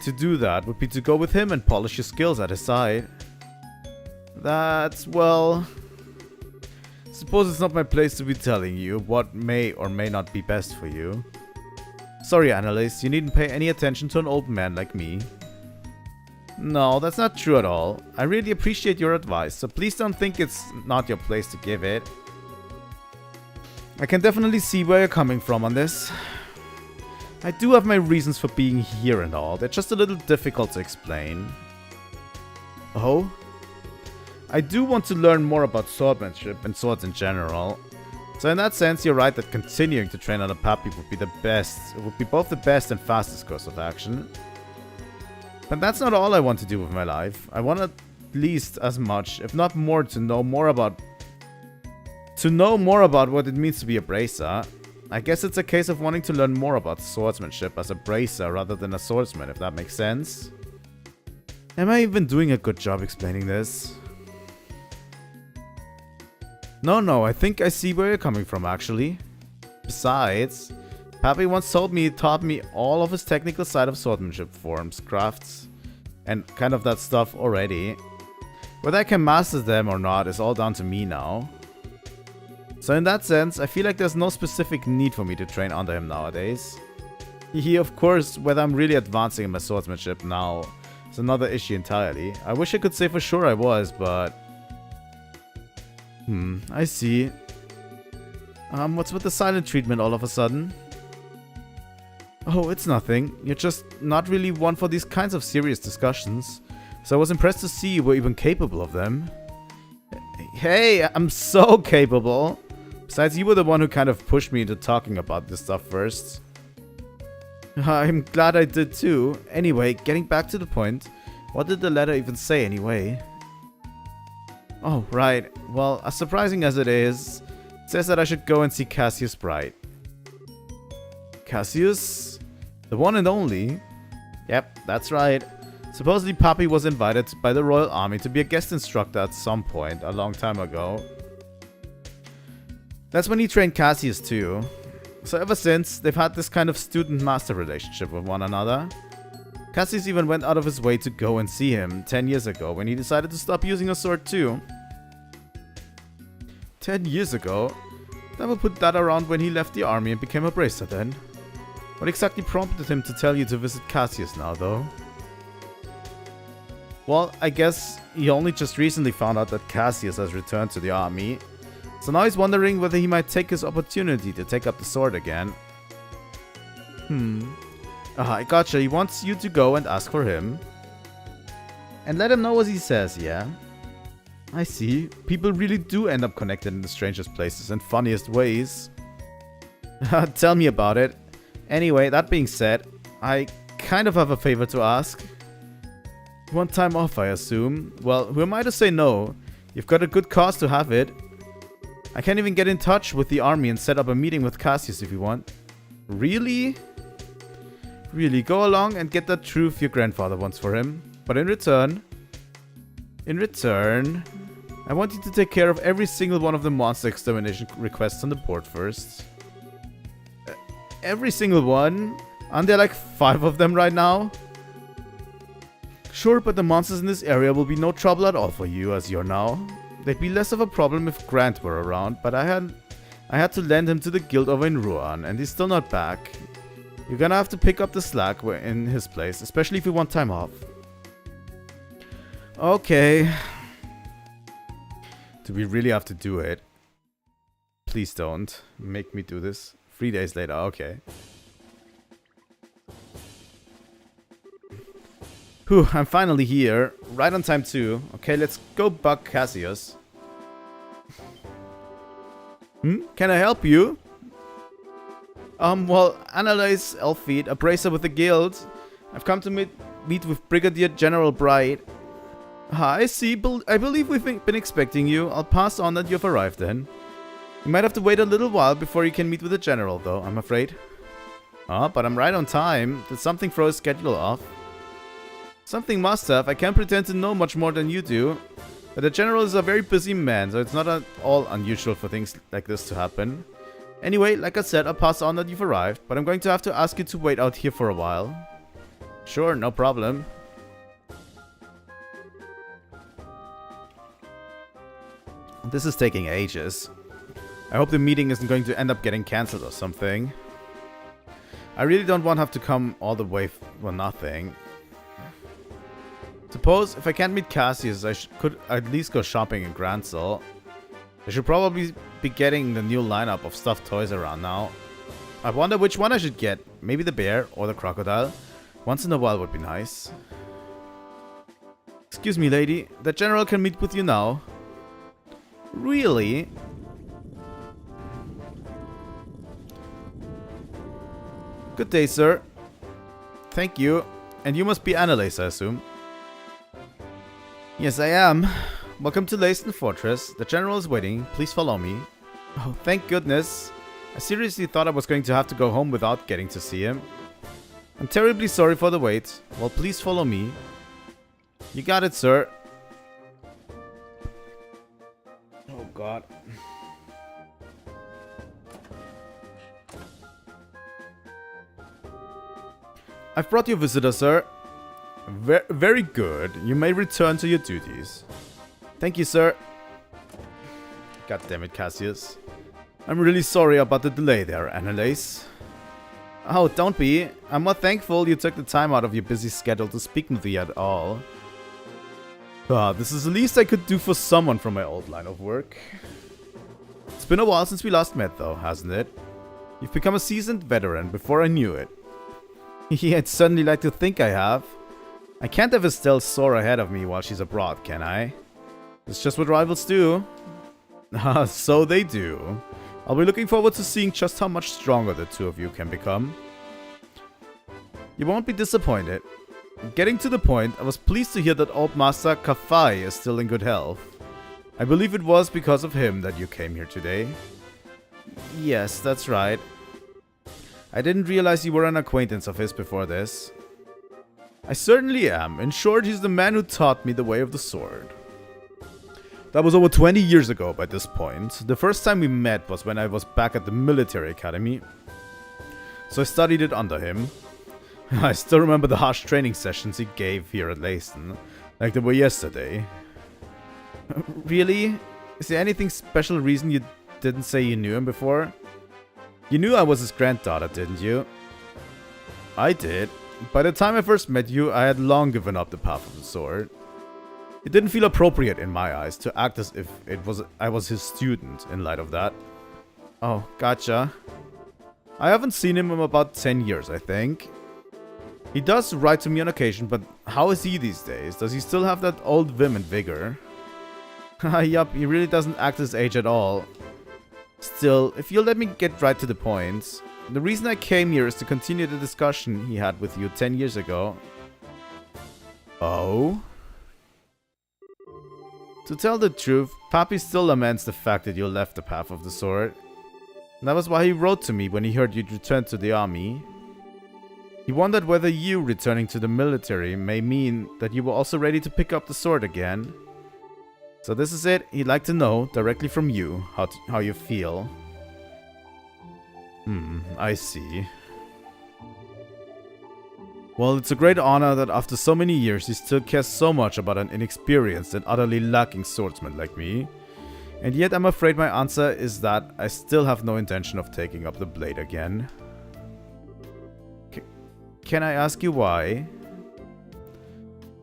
to do that would be to go with him and polish your skills at his side. That's, well... Suppose it's not my place to be telling you what may or may not be best for you. Sorry, Annalise, you needn't pay any attention to an old man like me. No, that's not true at all. I really appreciate your advice, so please don't think it's not your place to give it. I can definitely see where you're coming from on this. I do have my reasons for being here and all. They're just a little difficult to explain. Oh? I do want to learn more about swordsmanship and swords in general. So in that sense, you're right that continuing to train under Pappy would be the best. It would be both the best and fastest course of action. But that's not all I want to do with my life. I want at least as much, if not more, to know more about what it means to be a bracer. I guess it's a case of wanting to learn more about swordsmanship as a bracer rather than a swordsman, if that makes sense. Am I even doing a good job explaining this? No, I think I see where you're coming from, actually. Besides, Pappy once told me he taught me all of his technical side of swordsmanship forms, crafts, and kind of that stuff already. Whether I can master them or not is all down to me now. So in that sense, I feel like there's no specific need for me to train under him nowadays. Of course, whether I'm really advancing in my swordsmanship now is another issue entirely. I wish I could say for sure I was, but... I see. What's with the silent treatment all of a sudden? Oh, it's nothing. You're just not really one for these kinds of serious discussions. So I was impressed to see you were even capable of them. Hey, I'm so capable. Besides, you were the one who kind of pushed me into talking about this stuff first. I'm glad I did too. Anyway, getting back to the point. What did the letter even say anyway? Oh, right. Well, as surprising as it is, it says that I should go and see Cassius Bright. Cassius? The one and only? Yep, that's right. Supposedly Pappy was invited by the Royal Army to be a guest instructor at some point, a long time ago. That's when he trained Cassius too. So ever since, they've had this kind of student-master relationship with one another. Cassius even went out of his way to go and see him 10 years ago when he decided to stop using a sword too. 10 years ago? That would put that around when he left the army and became a bracer then. What exactly prompted him to tell you to visit Cassius now though? Well, I guess he only just recently found out that Cassius has returned to the army. So now he's wondering whether he might take his opportunity to take up the sword again. I gotcha. He wants you to go and ask for him. And let him know what he says, yeah? I see. People really do end up connected in the strangest places and funniest ways. Tell me about it. Anyway, that being said, I kind of have a favor to ask. You want time off, I assume? Well, who am I to say no? You've got a good cause to have it. I can't even get in touch with the army and set up a meeting with Cassius if you want. Really? Really, go along and get that truth your grandfather wants for him. But in return, I want you to take care of every single one of the monster extermination requests on the board first. Every single one? Aren't there like 5 of them right now? sure, but the monsters in this area will be no trouble at all for you as you're now. They'd be less of a problem if Grant were around, but I had to lend him to the guild over in Ruan, and he's still not back. You're gonna have to pick up the slack in his place, especially if you want time off. Okay. Do we really have to do it? Please don't make me do this. 3 days later, okay. Whew, I'm finally here. Right on time too. Okay, let's go bug Cassius. Can I help you? Well, analyze Elfeed, a bracer with the guild. I've come to meet with Brigadier General Bright. I see. I believe we've been expecting you. I'll pass on that you've arrived then. You might have to wait a little while before you can meet with the General, though, I'm afraid. But I'm right on time. Did something throw his schedule off? Something must have. I can't pretend to know much more than you do. But the General is a very busy man, so it's not at all unusual for things like this to happen. Anyway, like I said, I'll pass on that you've arrived, but I'm going to have to ask you to wait out here for a while. Sure, no problem. This is taking ages. I hope the meeting isn't going to end up getting cancelled or something. I really don't want to have to come all the way for nothing. Suppose if I can't meet Cassius, I could at least go shopping in Gransel. I should probably be getting the new lineup of stuffed toys around now. I wonder which one I should get. Maybe the bear or the crocodile. Once in a while would be nice. Excuse me, lady. The General can meet with you now. Really? Good day, sir. Thank you. And you must be Annalise, I assume. Yes, I am. Welcome to Leyston Fortress. The General is waiting. Please follow me. Oh, thank goodness. I seriously thought I was going to have to go home without getting to see him. I'm terribly sorry for the wait. Well, please follow me. You got it, sir. Oh, God. I've brought you a visitor, sir. Very good. You may return to your duties. Thank you, sir. God damn it, Cassius. I'm really sorry about the delay there, Annalise. Oh, don't be. I'm more thankful you took the time out of your busy schedule to speak with me at all. This is the least I could do for someone from my old line of work. It's been a while since we last met, though, hasn't it? You've become a seasoned veteran before I knew it. Yeah, I'd certainly like to think I have. I can't have Estelle soar ahead of me while she's abroad, can I? It's just what rivals do. So they do. I'll be looking forward to seeing just how much stronger the two of you can become. You won't be disappointed. Getting to the point, I was pleased to hear that old Master Kafai is still in good health. I believe it was because of him that you came here today. Yes, that's right. I didn't realize you were an acquaintance of his before this. I certainly am. In short, he's the man who taught me the way of the sword. That was over 20 years ago by this point. The first time we met was when I was back at the military academy. So I studied it under him. I still remember the harsh training sessions he gave here at Leyston, like they were yesterday. Really? Is there anything special reason you didn't say you knew him before? You knew I was his granddaughter, didn't you? I did. By the time I first met you, I had long given up the path of the sword. It didn't feel appropriate in my eyes to act as if I was his student in light of that. Oh, gotcha. I haven't seen him in about 10 years, I think. He does write to me on occasion, but how is he these days? Does he still have that old vim and vigor? Yup, he really doesn't act his age at all. Still, if you'll let me get right to the point, the reason I came here is to continue the discussion he had with you 10 years ago. Oh? To tell the truth, Papi still laments the fact that you left the path of the sword. And that was why he wrote to me when he heard you'd returned to the army. He wondered whether you returning to the military may mean that you were also ready to pick up the sword again. So this is it. He'd like to know, directly from you, how you feel. I see. Well, it's a great honor that after so many years he still cares so much about an inexperienced and utterly lacking swordsman like me. And yet I'm afraid my answer is that I still have no intention of taking up the blade again. Can I ask you why?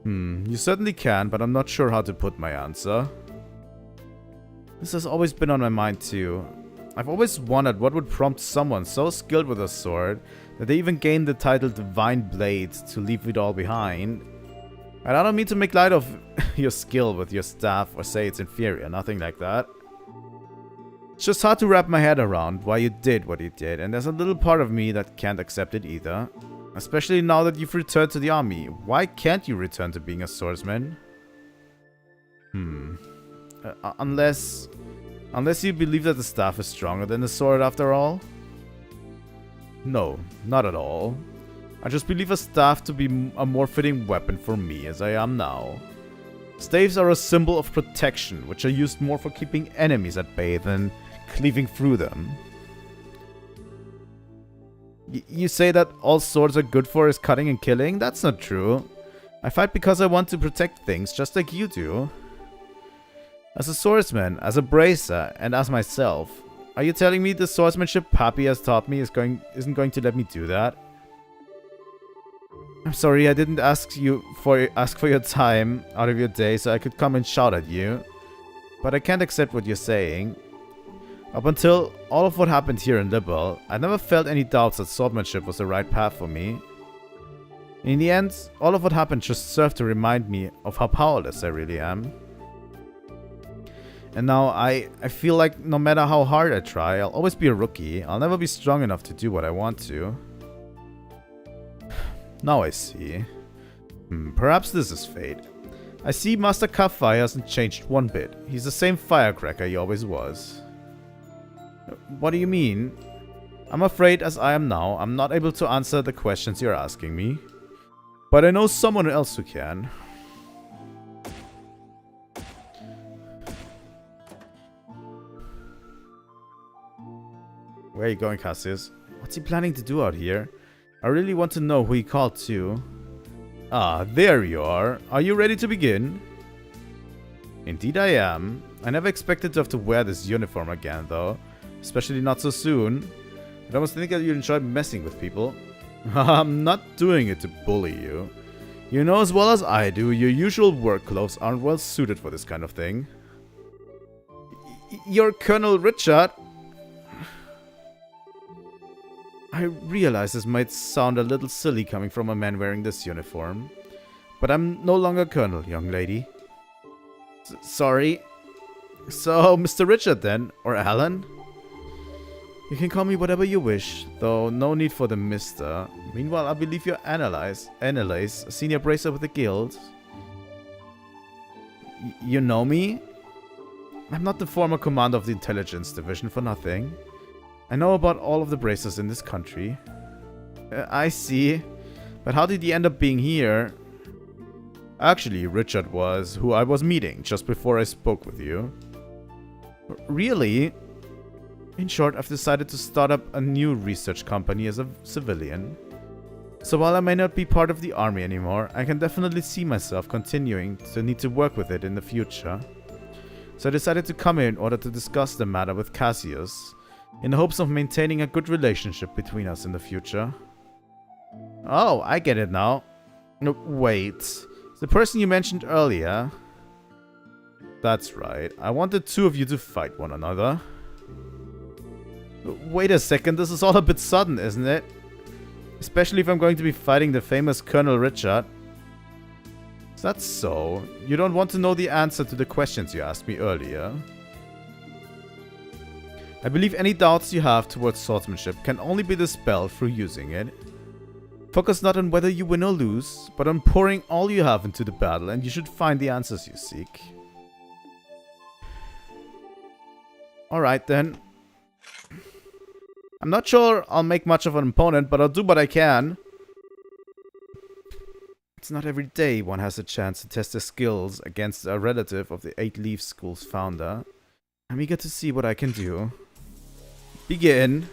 You certainly can, but I'm not sure how to put my answer. This has always been on my mind too. I've always wondered what would prompt someone so skilled with a sword that they even gained the title Divine Blade to leave it all behind. And I don't mean to make light of your skill with your staff or say it's inferior, nothing like that. It's just hard to wrap my head around why you did what you did, and there's a little part of me that can't accept it either. Especially now that you've returned to the army. Why can't you return to being a swordsman? Unless you believe that the staff is stronger than the sword after all? No, not at all. I just believe a staff to be a more fitting weapon for me as I am now. Staves are a symbol of protection, which are used more for keeping enemies at bay than cleaving through them. You say that all swords are good for is cutting and killing? That's not true. I fight because I want to protect things just like you do. As a swordsman, as a bracer, and as myself, are you telling me the swordsmanship Papi has taught me isn't going to let me do that? I'm sorry, I didn't ask for your time out of your day so I could come and shout at you. But I can't accept what you're saying. Up until all of what happened here in Liberl, I never felt any doubts that swordsmanship was the right path for me. In the end, all of what happened just served to remind me of how powerless I really am. And now I feel like no matter how hard I try, I'll always be a rookie. I'll never be strong enough to do what I want to. Now I see. Perhaps this is fate. I see Master Kafai hasn't changed one bit. He's the same firecracker he always was. What do you mean? I'm afraid as I am now, I'm not able to answer the questions you're asking me. But I know someone else who can. Where are you going, Cassius? What's he planning to do out here? I really want to know who he called to. Ah, there you are. Are you ready to begin? Indeed I am. I never expected to have to wear this uniform again, though. Especially not so soon. I almost think that you enjoy messing with people. I'm not doing it to bully you. You know as well as I do, your usual work clothes aren't well suited for this kind of thing. You're Colonel Richard? I realize this might sound a little silly coming from a man wearing this uniform. But I'm no longer Colonel, young lady. Sorry. So, Mr. Richard then? Or Alan? You can call me whatever you wish, though no need for the Mr. Meanwhile, I believe you're Annalise, a senior bracer with the guild. You know me? I'm not the former commander of the intelligence division for nothing. I know about all of the bracers in this country. I see. But how did he end up being here? Actually, Richard was who I was meeting just before I spoke with you. Really? In short, I've decided to start up a new research company as a civilian. So while I may not be part of the army anymore, I can definitely see myself continuing to need to work with it in the future. So I decided to come here in order to discuss the matter with Cassius, in the hopes of maintaining a good relationship between us in the future. Oh, I get it now. No, wait. The person you mentioned earlier. That's right. I wanted two of you to fight one another. Wait a second, this is all a bit sudden, isn't it? Especially if I'm going to be fighting the famous Colonel Richard. Is that so? You don't want to know the answer to the questions you asked me earlier? I believe any doubts you have towards swordsmanship can only be dispelled through using it. Focus not on whether you win or lose, but on pouring all you have into the battle, and you should find the answers you seek. Alright then. I'm not sure I'll make much of an opponent, but I'll do what I can. It's not every day one has a chance to test their skills against a relative of the Eight Leaf School's founder. I'm eager to see what I can do. Begin.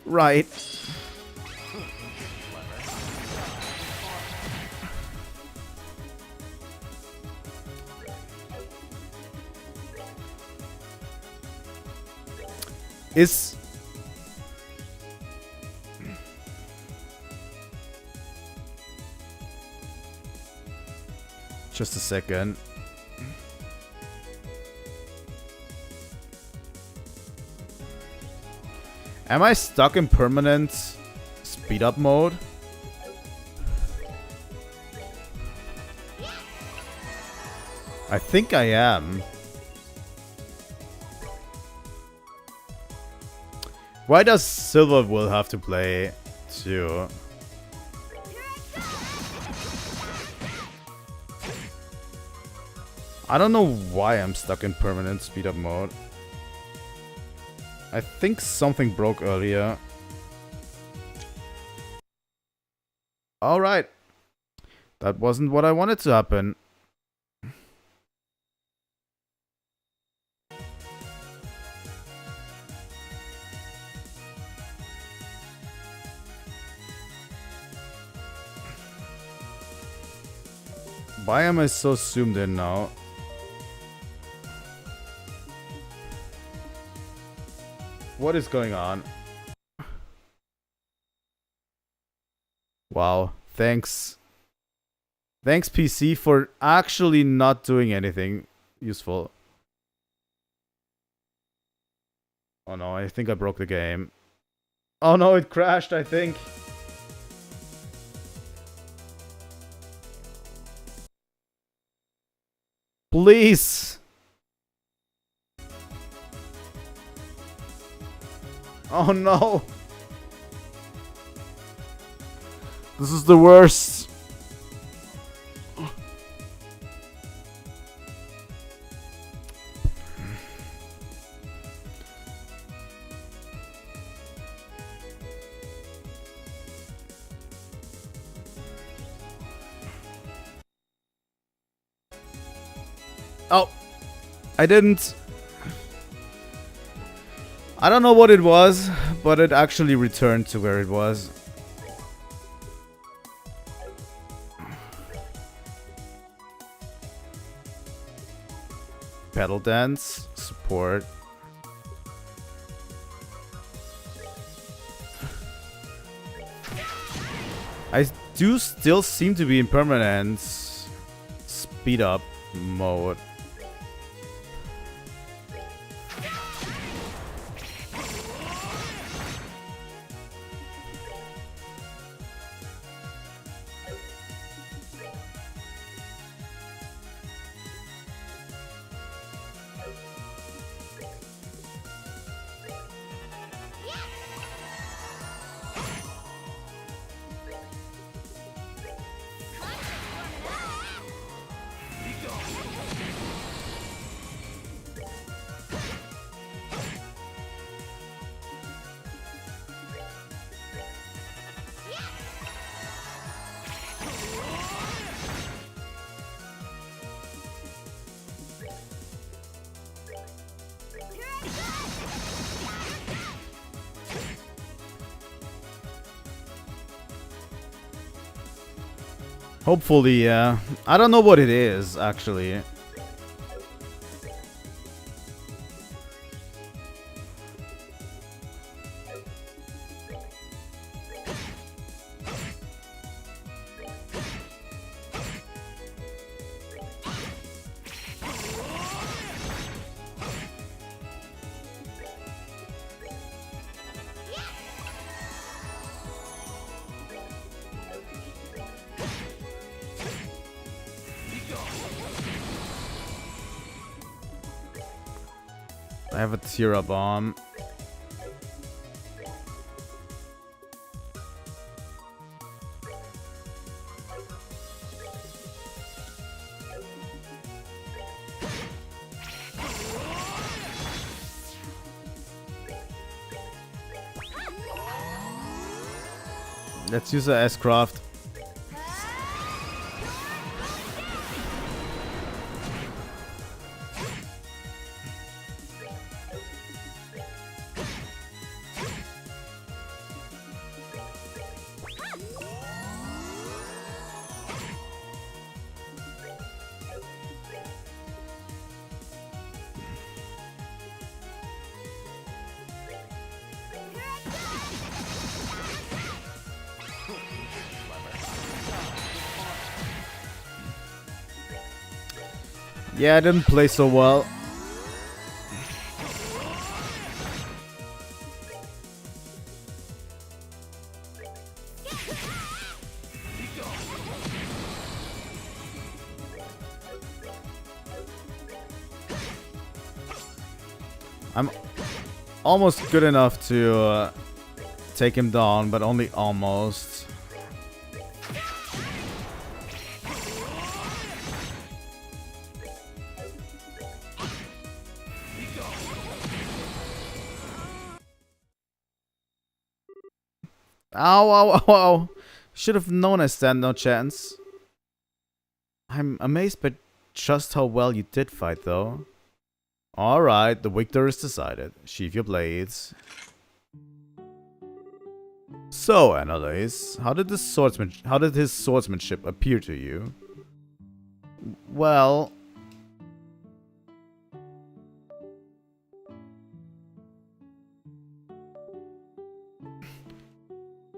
Right. Is... Just a second. Am I stuck in permanent speed up mode? I think I am. Why does Silver will have to play too? I don't know why I'm stuck in permanent speed up mode. I think something broke earlier. Alright. That wasn't what I wanted to happen. Why am I so zoomed in now? What is going on? Wow. Thanks. Thanks, PC, for actually not doing anything useful. Oh no, I think I broke the game. Oh no, it crashed, I think. Please. Oh no. This is the worst. Oh, I didn't. I don't know what it was, but it actually returned to where it was. Pedal dance, support. I do still seem to be in permanent speed up mode. Hopefully, yeah. I don't know what it is, actually. I have a Tira bomb. Let's use a S-Craft. Yeah, I didn't play so well. I'm almost good enough to take him down, but only almost. Ow, ow, ow, ow. Should have known I stand no chance. I'm amazed by just how well you did fight, though. Alright, the victor is decided. Sheathe your blades. So, Annalise, how did his swordsmanship appear to you? Well...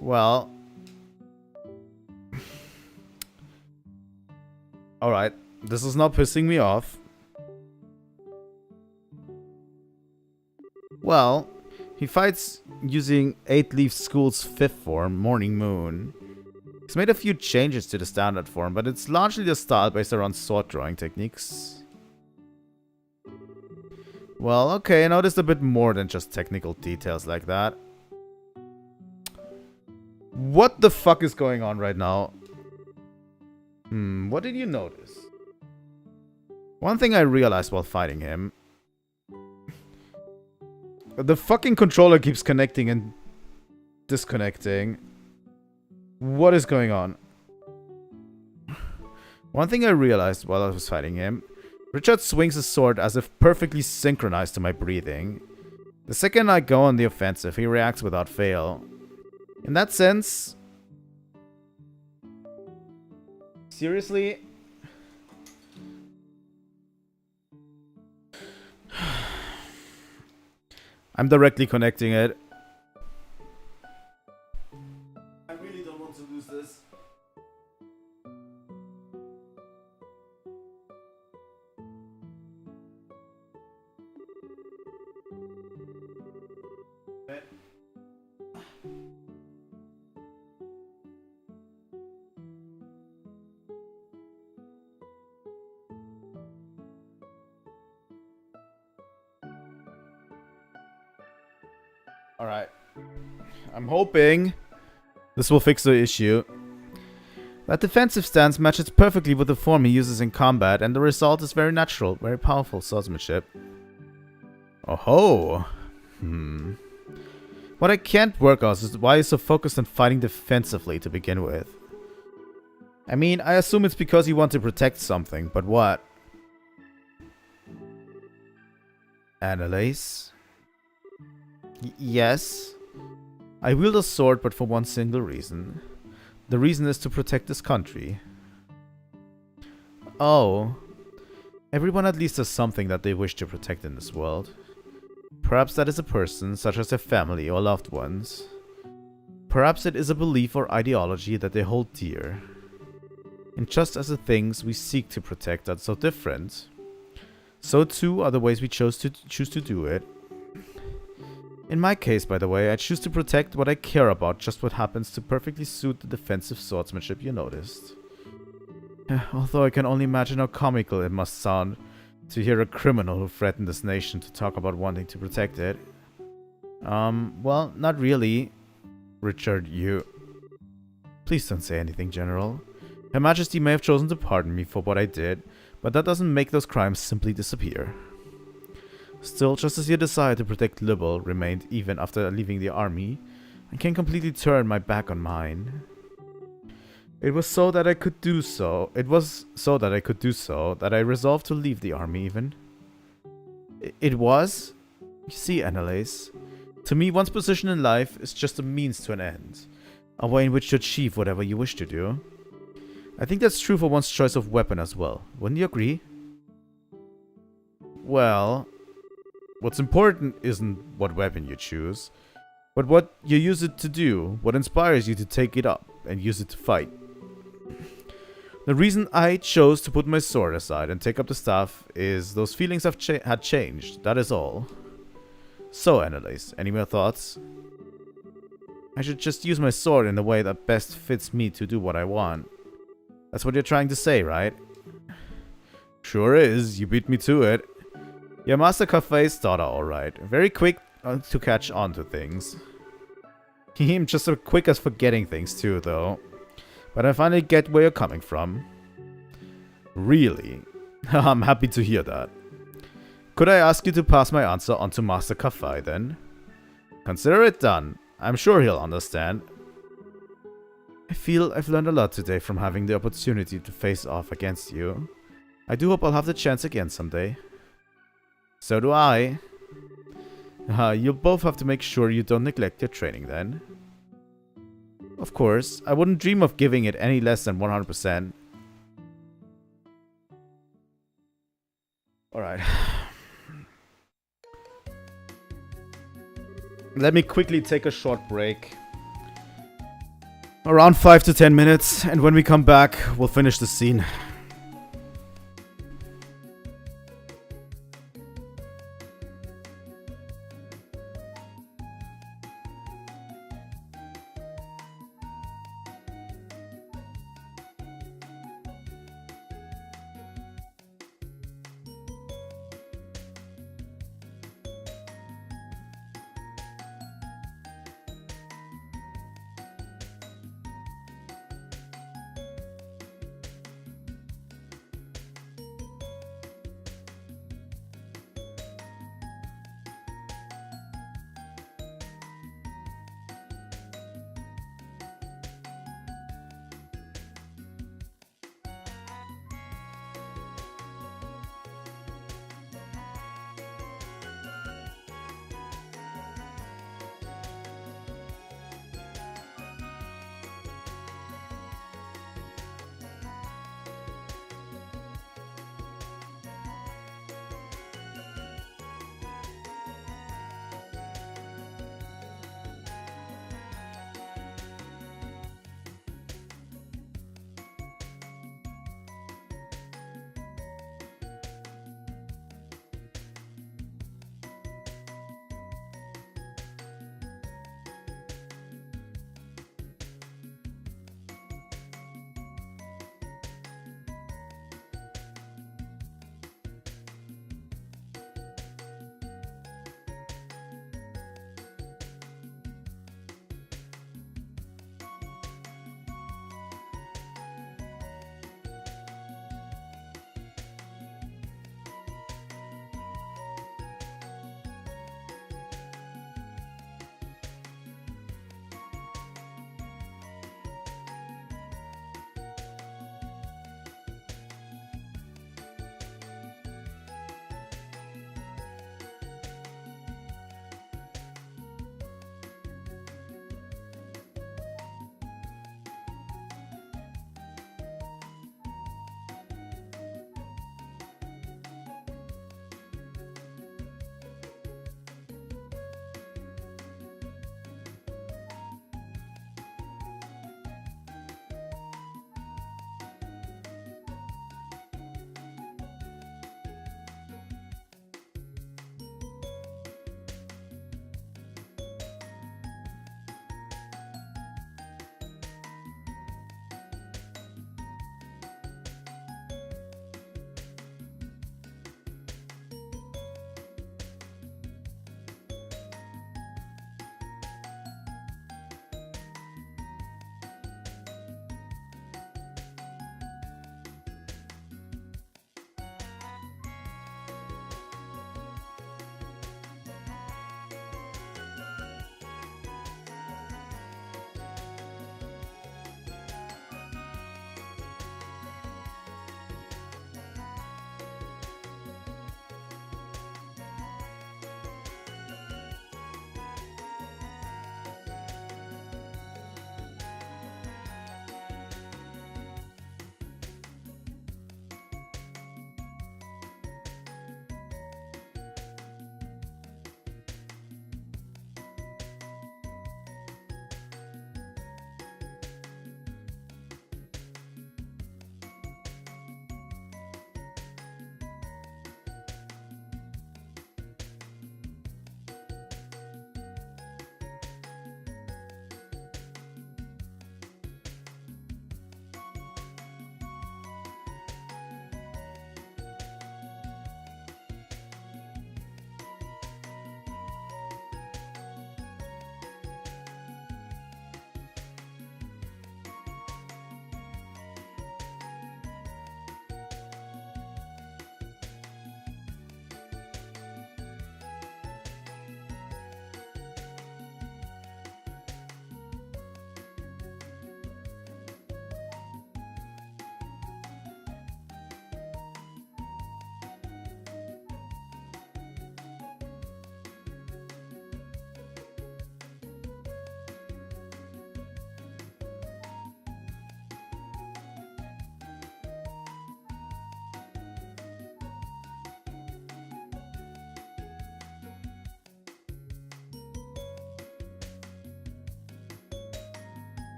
Well... Alright, this is not pissing me off. Well, he fights using 8-Leaf School's 5th form, Morning Moon. He's made a few changes to the standard form, but it's largely the style based around sword drawing techniques. Well, okay, I noticed a bit more than just technical details like that. What the fuck is going on right now? What did you notice? One thing I realized while fighting him. The fucking controller keeps connecting and disconnecting. What is going on? One thing I realized while I was fighting him. Richard swings his sword as if perfectly synchronized to my breathing. The second I go on the offensive, he reacts without fail. In that sense... Seriously? I'm directly connecting it. I really don't want to lose this. Alright. I'm hoping this will fix the issue. That defensive stance matches perfectly with the form he uses in combat, and the result is very natural, very powerful swordsmanship. Oh ho! What I can't work out is why he's so focused on fighting defensively to begin with. I mean, I assume it's because he wants to protect something, but what? Annalise? Yes. I wield a sword, but for one single reason. The reason is to protect this country. Oh. Everyone at least has something that they wish to protect in this world. Perhaps that is a person, such as their family or loved ones. Perhaps it is a belief or ideology that they hold dear. And just as the things we seek to protect are so different, so too are the ways we choose to do it. In my case, by the way, I choose to protect what I care about, just what happens to perfectly suit the defensive swordsmanship you noticed. Although I can only imagine how comical it must sound to hear a criminal who threatened this nation to talk about wanting to protect it. Well, not really. Richard, you... Please don't say anything, General. Her Majesty may have chosen to pardon me for what I did, but that doesn't make those crimes simply disappear. Still, just as your desire to protect liberl remained even after leaving the army, I can't completely turn my back on mine. It was so that I could do so. That I resolved to leave the army even. It was? You see, Annalise, to me one's position in life is just a means to an end. A way in which to achieve whatever you wish to do. I think that's true for one's choice of weapon as well. Wouldn't you agree? Well... What's important isn't what weapon you choose, but what you use it to do, what inspires you to take it up and use it to fight. The reason I chose to put my sword aside and take up the staff is those feelings had changed, that is all. So, Annalise, any more thoughts? I should just use my sword in the way that best fits me to do what I want. That's what you're trying to say, right? Sure is, you beat me to it. Yeah, Master Cafe's daughter, alright. Very quick to catch on to things. I'm just so quick as forgetting things too, though. But I finally get where you're coming from. Really? I'm happy to hear that. Could I ask you to pass my answer on to Master Cafe, then? Consider it done. I'm sure he'll understand. I feel I've learned a lot today from having the opportunity to face off against you. I do hope I'll have the chance again someday. So do I. You'll both have to make sure you don't neglect your training then. Of course, I wouldn't dream of giving it any less than 100%. Alright. Let me quickly take a short break. Around 5 to 10 minutes, and when we come back, we'll finish the scene.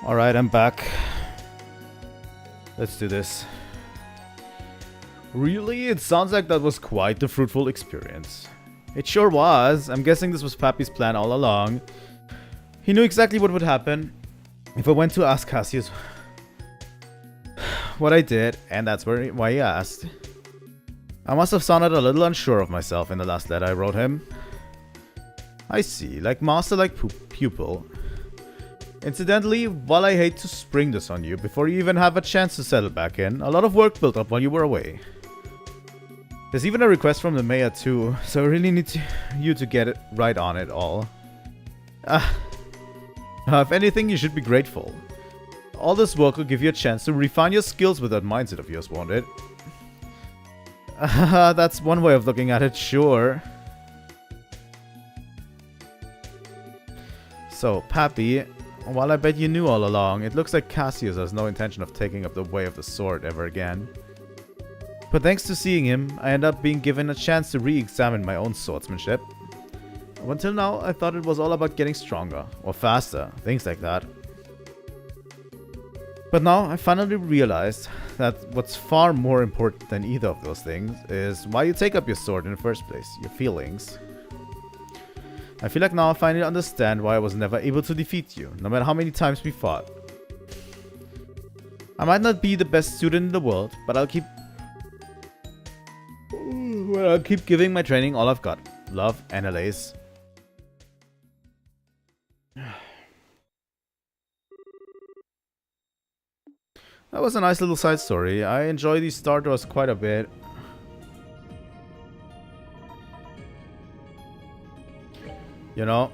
Alright, I'm back. Let's do this. Really? It sounds like that was quite the fruitful experience. It sure was. I'm guessing this was Pappy's plan all along. He knew exactly what would happen if I went to ask Cassius what I did, and that's why he asked. I must have sounded a little unsure of myself in the last letter I wrote him. I see, like master, like pupil. Incidentally, while I hate to spring this on you before you even have a chance to settle back in, a lot of work built up while you were away. There's even a request from the mayor too, so I really need you to get it right on it all. If anything, you should be grateful. All this work will give you a chance to refine your skills with that mindset of yours, won't it? That's one way of looking at it, sure. So, Pappy, while I bet you knew all along, it looks like Cassius has no intention of taking up the way of the sword ever again. But thanks to seeing him, I end up being given a chance to re-examine my own swordsmanship. Until now, I thought it was all about getting stronger, or faster, things like that. But now, I finally realized that what's far more important than either of those things is why you take up your sword in the first place, your feelings. I feel like now I finally understand why I was never able to defeat you, no matter how many times we fought. I might not be the best student in the world, but I'll keep giving my training all I've got. Love, Annalise. That was a nice little side story. I enjoy these Star Tours quite a bit. You know?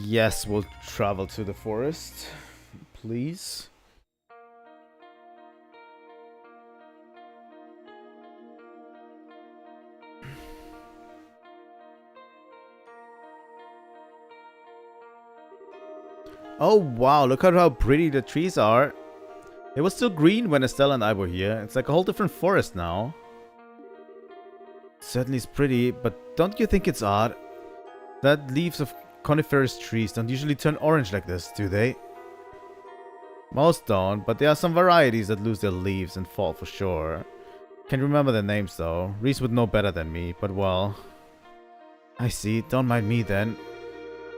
Yes, we'll travel to the forest, please. Oh wow, look at how pretty the trees are. It was still green when Estelle and I were here. It's like a whole different forest now. Certainly it's pretty, but don't you think it's odd that leaves of coniferous trees don't usually turn orange like this, do they? Most don't, but there are some varieties that lose their leaves and fall for sure. Can't remember their names though. Ries would know better than me, but well. I see, don't mind me then.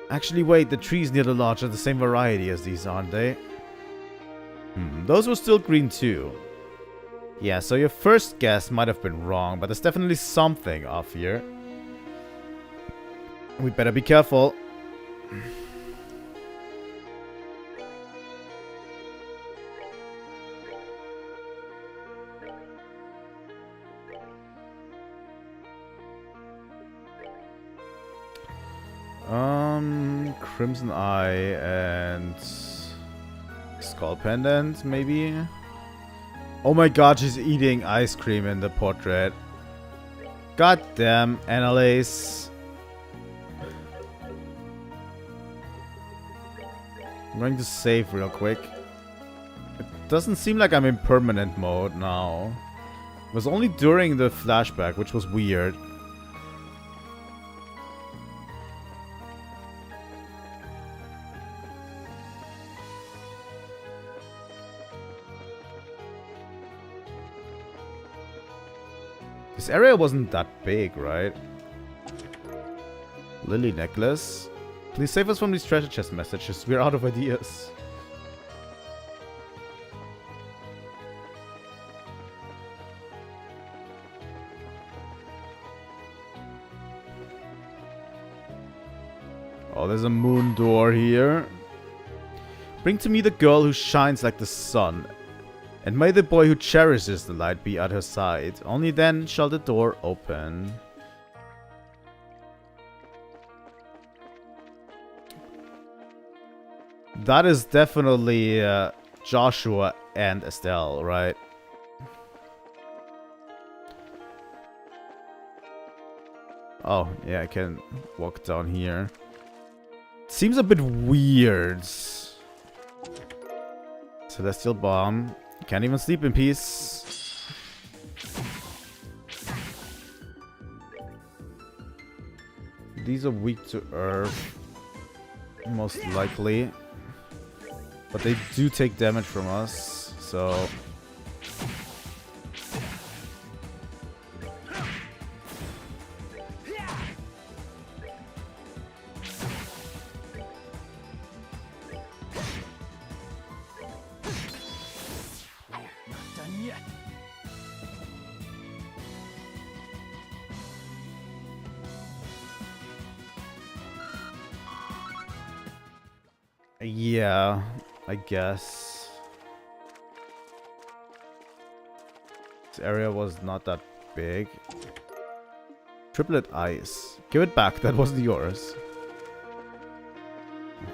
Actually wait, the trees near the lodge are the same variety as these, aren't they? Those were still green too. Yeah, so your first guess might have been wrong, but there's definitely something off here. We better be careful. Crimson Eye and Skull Pendant, maybe? Oh my god, she's eating ice cream in the portrait. God damn, Annalise. I'm going to save real quick. It doesn't seem like I'm in permanent mode now. It was only during the flashback, which was weird. This area wasn't that big, right? Lily necklace. Please save us from these treasure chest messages. We're out of ideas. Oh, there's a moon door here. Bring to me the girl who shines like the sun. And may the boy who cherishes the light be at her side. Only then shall the door open. That is definitely Joshua and Estelle, right? Oh, yeah, I can walk down here. Seems a bit weird. Celestial Bomb. Can't even sleep in peace. These are weak to Earth. Most likely. But they do take damage from us, so... Not done yet. Yeah, I guess. This area was not that big. Triplet ice. Give it back, that wasn't yours.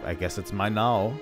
I guess it's mine now.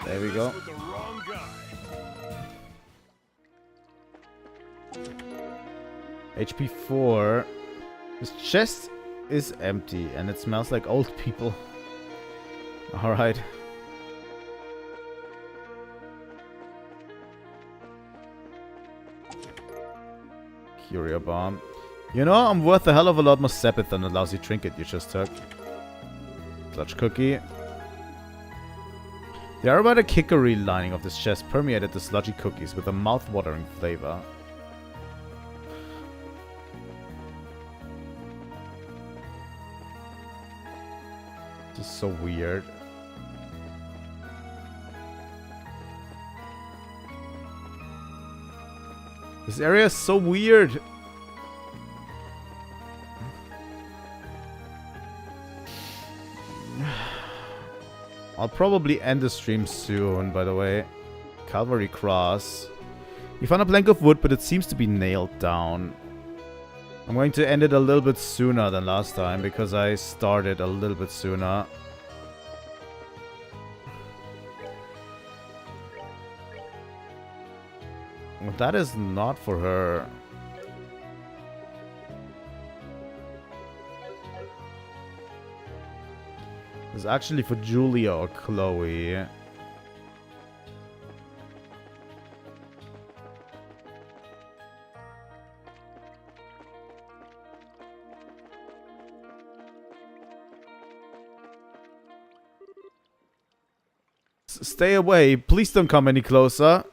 There we go. With the wrong guy. HP 4. This chest is empty and it smells like old people. Alright. Curio Bomb. You know, I'm worth a hell of a lot more Sepith than the lousy trinket you just took. Clutch Cookie. The aromatic hickory lining of this chest permeated the sludgy cookies with a mouth-watering flavor. This is so weird. This area is so weird. I'll probably end the stream soon, by the way. Calvary Cross. You found a plank of wood, but it seems to be nailed down. I'm going to end it a little bit sooner than last time, because I started a little bit sooner. That is not for her. It's actually for Julia or Chloe. Stay away. Please don't come any closer.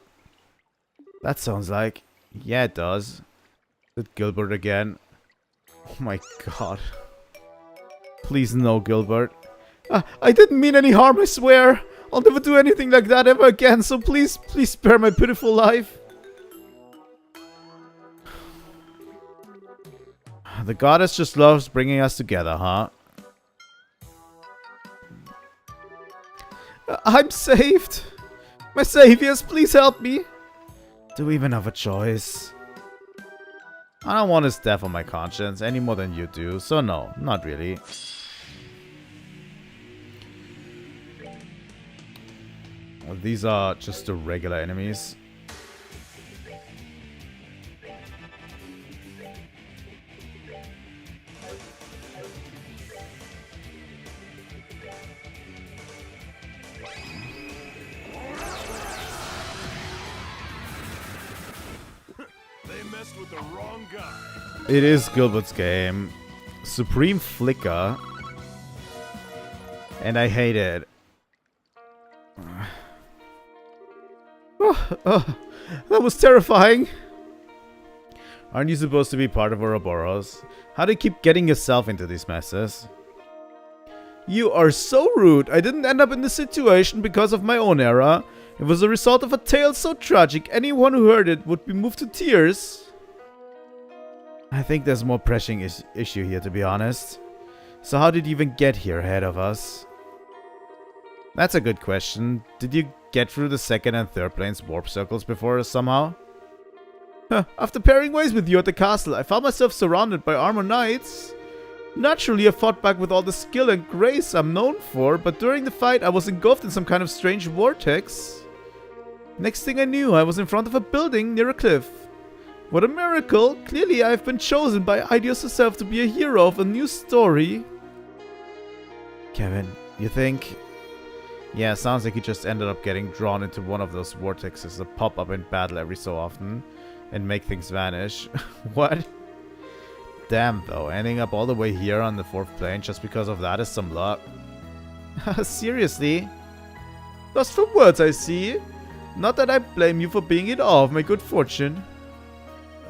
That sounds like... Yeah, it does. Is it Gilbert again? Oh my god. Please no, Gilbert. I didn't mean any harm, I swear. I'll never do anything like that ever again, so please, please spare my pitiful life. The goddess just loves bringing us together, huh? I'm saved. My saviors, please help me. Do we even have a choice? I don't want his death on my conscience any more than you do, so no, not really. Well, these are just the regular enemies. They messed with the wrong guy. It is Gilbert's game. Supreme Flicker. And I hate it. That was terrifying. Aren't you supposed to be part of Ouroboros? How do you keep getting yourself into these messes? You are so rude. I didn't end up in this situation because of my own error. It was a result of a tale so tragic, anyone who heard it would be moved to tears. I think there's a more pressing issue here, to be honest. So how did you even get here ahead of us? That's a good question. Did you get through the second and third plane's warp circles before us somehow? After pairing ways with you at the castle, I found myself surrounded by armored knights. Naturally, I fought back with all the skill and grace I'm known for, but during the fight I was engulfed in some kind of strange vortex. Next thing I knew, I was in front of a building near a cliff. What a miracle! Clearly I have been chosen by Eidos herself to be a hero of a new story. Kevin, you think... Yeah, sounds like you just ended up getting drawn into one of those vortexes that pop up in battle every so often and make things vanish. What? Damn though, ending up all the way here on the 4th plane just because of that is some luck. Seriously? Lost for words, I see. Not that I blame you for being in awe of my good fortune.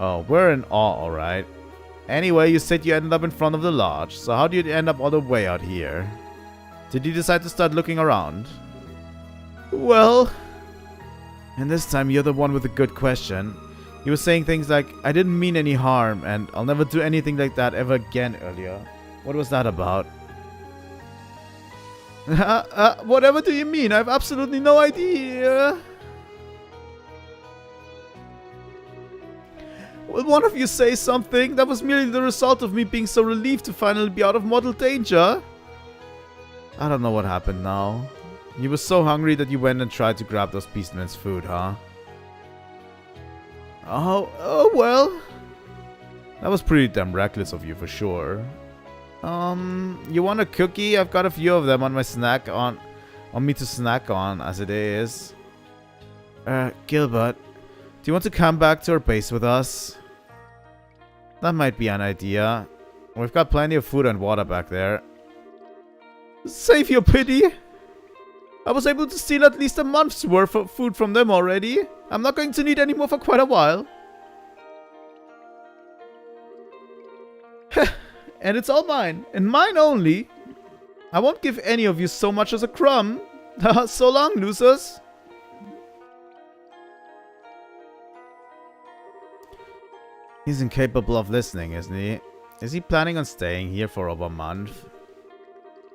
Oh, we're in awe, alright. Anyway, you said you ended up in front of the lodge, so how did you end up all the way out here? Did you decide to start looking around? Well... And this time you're the one with a good question. He was saying things like, I didn't mean any harm, and I'll never do anything like that ever again earlier. What was that about? Whatever do you mean? I have absolutely no idea. Will one of you say something? That was merely the result of me being so relieved to finally be out of mortal danger. I don't know what happened now. You were so hungry that you went and tried to grab those beastmen's food, huh? Oh well. That was pretty damn reckless of you for sure. You want a cookie? I've got a few of them on my snack on me to snack on as it is. Gilbert, do you want to come back to our base with us? That might be an idea. We've got plenty of food and water back there. Save your pity! I was able to steal at least a month's worth of food from them already. I'm not going to need any more for quite a while. And it's all mine, and mine only. I won't give any of you so much as a crumb. So long, losers. He's incapable of listening, isn't he? Is he planning on staying here for over a month?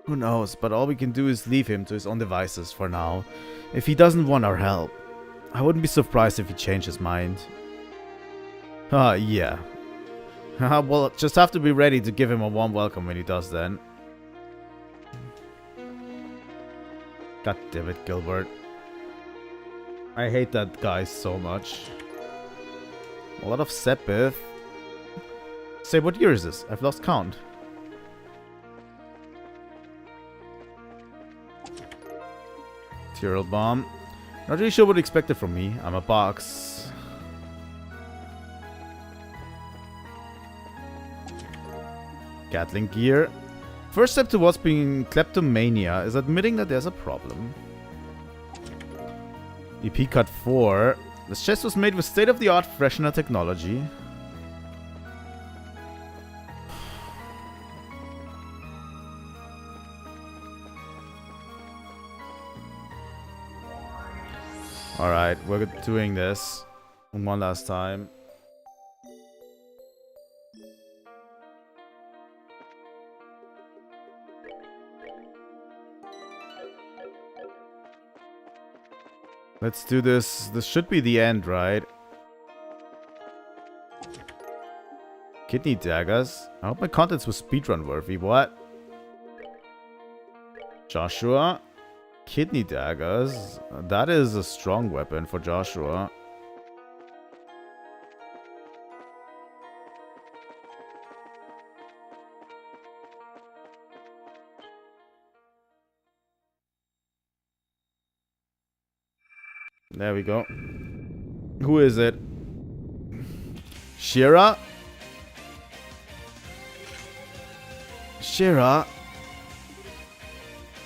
Who knows, but all we can do is leave him to his own devices for now. If he doesn't want our help, I wouldn't be surprised if he changed his mind. Yeah. We'll just have to be ready to give him a warm welcome when he does then. God damn it, Gilbert. I hate that guy so much. A lot of Sepith. Say, what year is this? I've lost count. Tyrrell bomb. Not really sure what expected from me. I'm a box. Gatling gear. First step towards being kleptomania is admitting that there's a problem. EP cut 4. This chest was made with state-of-the-art freshener technology. Alright, we're doing this one last time. Let's do this. This should be the end, right? Kidney daggers. I hope my contents were speedrun worthy. What? Joshua. Kidney daggers. That is a strong weapon for Joshua. There we go. Who is it? Shira? Shira?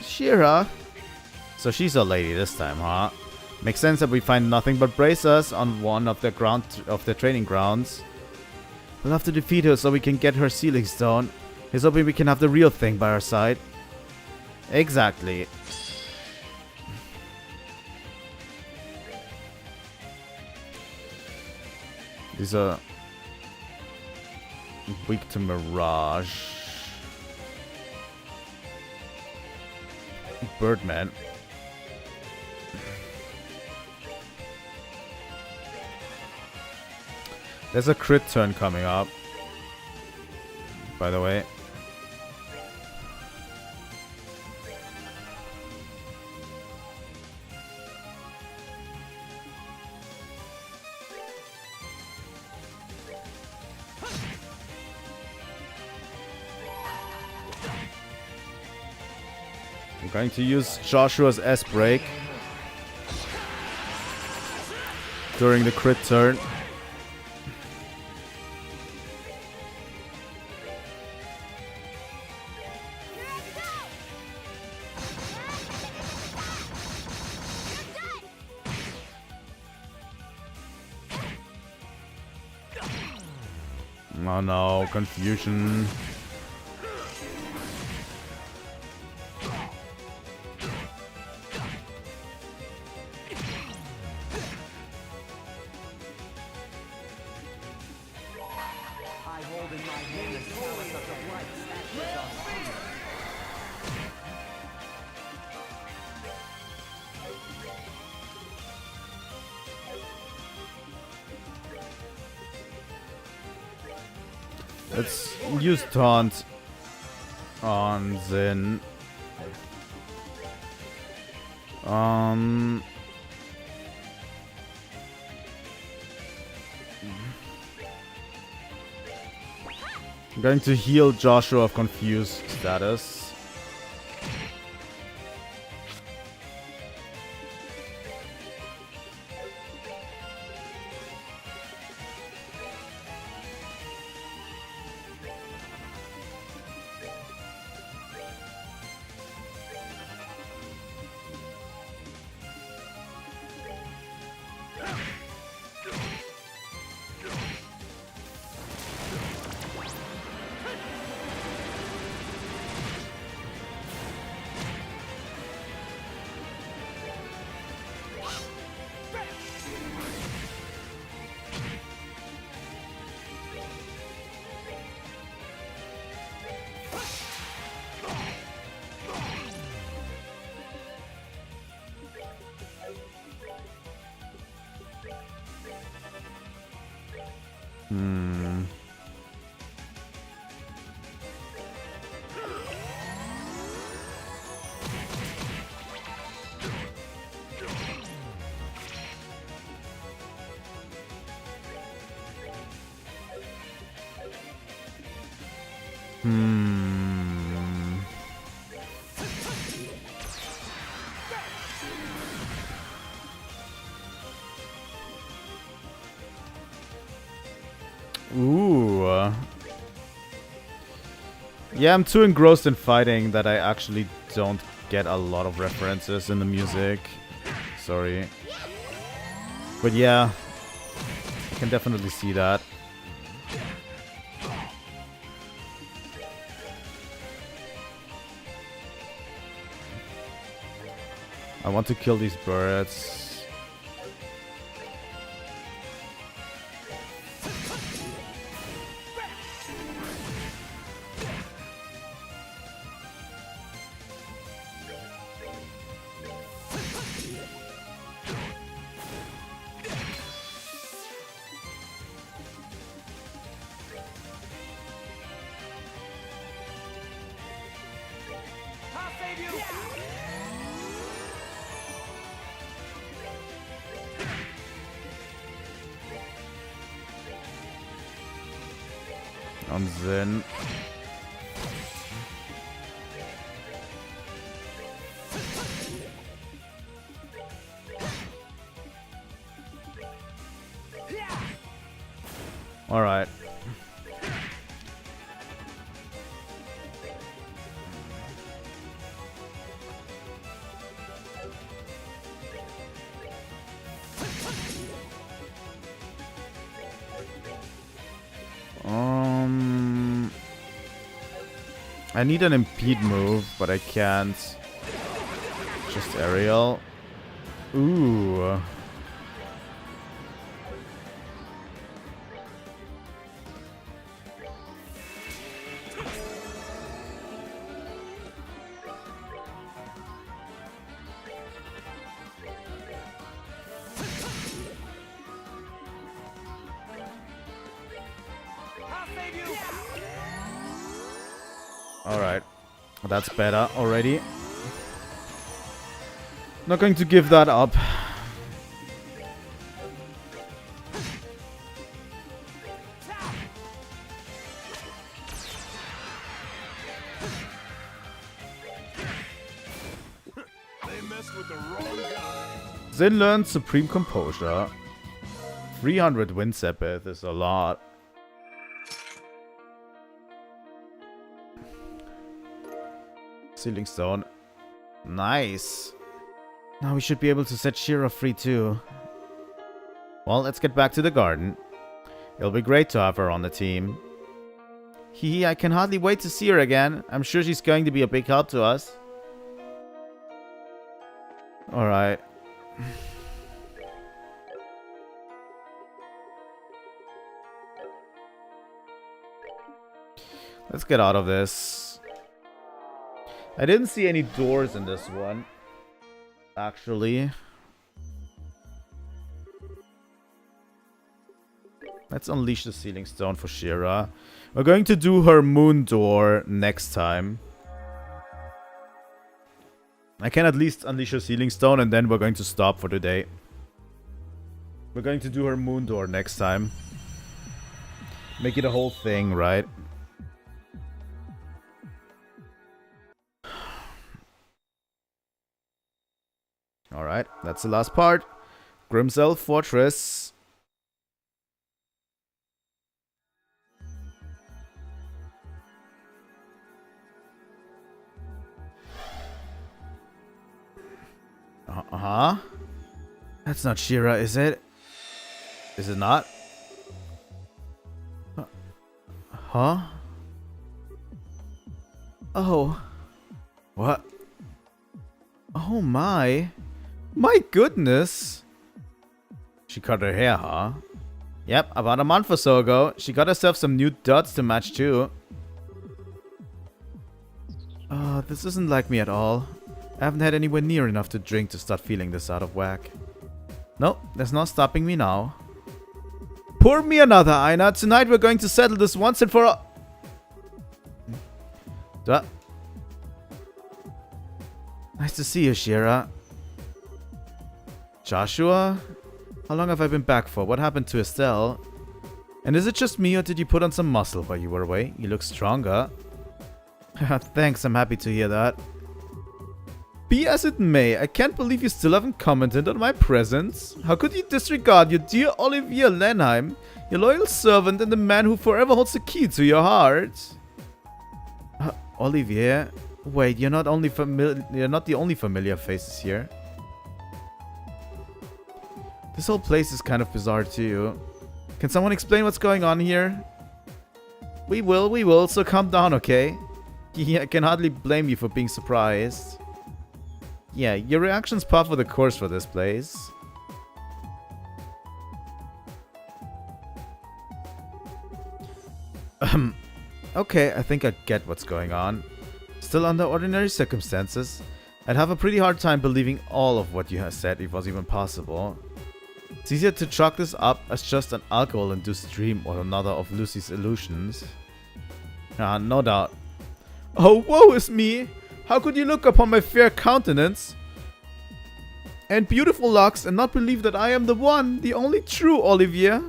Shira? So she's a lady this time, huh? Makes sense that we find nothing but bracers on one of the training grounds. We'll have to defeat her so we can get her sealing stone. He's hoping we can have the real thing by our side. Exactly. These are weak to Mirage. Birdman. There's a crit turn coming up, by the way. I'm going to use Joshua's S-Break during the crit turn. Oh no, confusion. Let's use taunt on Zin. I'm going to heal Joshua of confused status. Ooh. Yeah, I'm too engrossed in fighting that I actually don't get a lot of references in the music. Sorry. But yeah, I can definitely see that. I want to kill these birds. On Zen. All right. I need an impede move, but I can't. Just aerial. Ooh. Alright. That's better already. Not going to give that up. They messed with the wrong guy. Zin learned Supreme Composure. 300 Wind Sepith is a lot. Sealing Stone. Nice. Now we should be able to set Shira free too. Well, let's get back to the garden. It'll be great to have her on the team. Hee, I can hardly wait to see her again. I'm sure she's going to be a big help to us. Alright. Let's get out of this. I didn't see any doors in this one, actually. Let's unleash the Sealing Stone for Shira. We're going to do her moon door next time. I can at least unleash her Sealing Stone and then we're going to stop for today. We're going to do her moon door next time. Make it a whole thing, right? Alright, that's the last part. Grimsel Fortress. Uh-huh. That's not Shira, is it? Is it not? Huh? Oh. What? Oh my. My goodness. She cut her hair, huh? Yep, about a month or so ago. She got herself some new dots to match too. This isn't like me at all. I haven't had anywhere near enough to drink to start feeling this out of whack. Nope, there's no stopping me now. Pour me another, Aina. Tonight we're going to settle this once and for all. Duh. Nice to see you, Shira. Joshua? How long have I been back for? What happened to Estelle? And is it just me or did you put on some muscle while you were away? You look stronger. Thanks, I'm happy to hear that. Be as it may, I can't believe you still haven't commented on my presence. How could you disregard your dear Olivier Lenheim, your loyal servant and the man who forever holds the key to your heart? Olivier? Wait, you're not the only familiar faces here. This whole place is kind of bizarre too. Can someone explain what's going on here? We will, so calm down, okay? Yeah, I can hardly blame you for being surprised. Yeah, your reaction's par for the course for this place. Okay, I think I get what's going on. Still under ordinary circumstances, I'd have a pretty hard time believing all of what you have said if it was even possible. It's easier to chalk this up as just an alcohol-induced dream or another of Lucy's illusions. Ah, no doubt. Oh, woe is me! How could you look upon my fair countenance and beautiful locks and not believe that I am the one, the only true Olivier?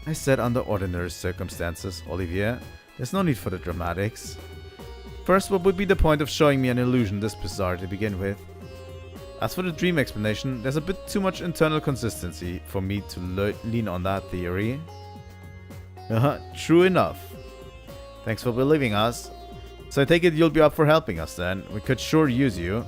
I said under ordinary circumstances, Olivier. There's no need for the dramatics. First, what would be the point of showing me an illusion this bizarre to begin with? As for the dream explanation, there's a bit too much internal consistency for me to lean on that theory. True enough. Thanks for believing us. So I take it you'll be up for helping us then. We could sure use you.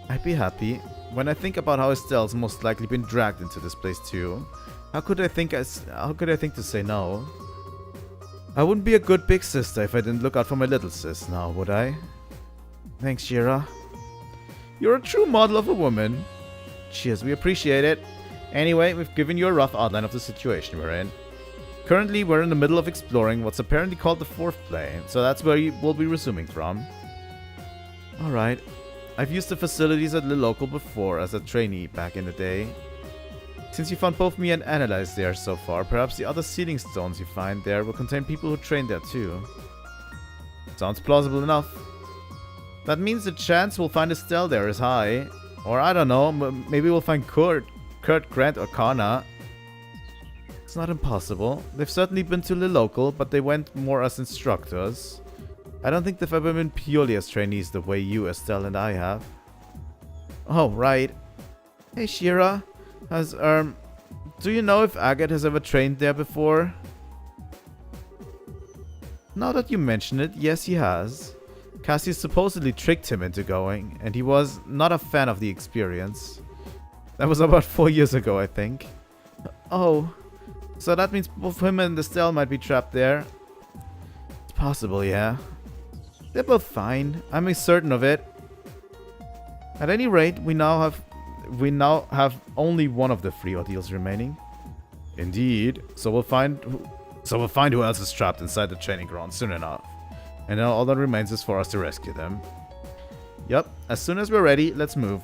I'd be happy. When I think about how Estelle's most likely been dragged into this place too, how could I think to say no? I wouldn't be a good big sister if I didn't look out for my little sis now, would I? Thanks, Shira. You're a true model of a woman. Cheers, we appreciate it. Anyway, we've given you a rough outline of the situation we're in. Currently, we're in the middle of exploring what's apparently called the 4th plane, so that's where we'll be resuming from. Alright. I've used the facilities at the local before as a trainee back in the day. Since you found both me and Analyze there so far, perhaps the other sealing stones you find there will contain people who train there too. Sounds plausible enough. That means the chance we'll find Estelle there is high. Or I don't know, maybe we'll find Kurt, Grant, or Kana. It's not impossible. They've certainly been to the local, but they went more as instructors. I don't think they've ever been purely as trainees the way you, Estelle, and I have. Oh, right. Hey, Shira. Do you know if Agate has ever trained there before? Now that you mention it, yes, he has. Cassius supposedly tricked him into going, and he was not a fan of the experience. That was about 4 years ago, I think. Oh, so that means both him and Estelle might be trapped there. It's possible, yeah. They're both fine. I'm certain of it. At any rate, we now have only one of the 3 ordeals remaining. Indeed. So we'll find who else is trapped inside the training ground soon enough. And now all that remains is for us to rescue them. Yep. As soon as we're ready, let's move.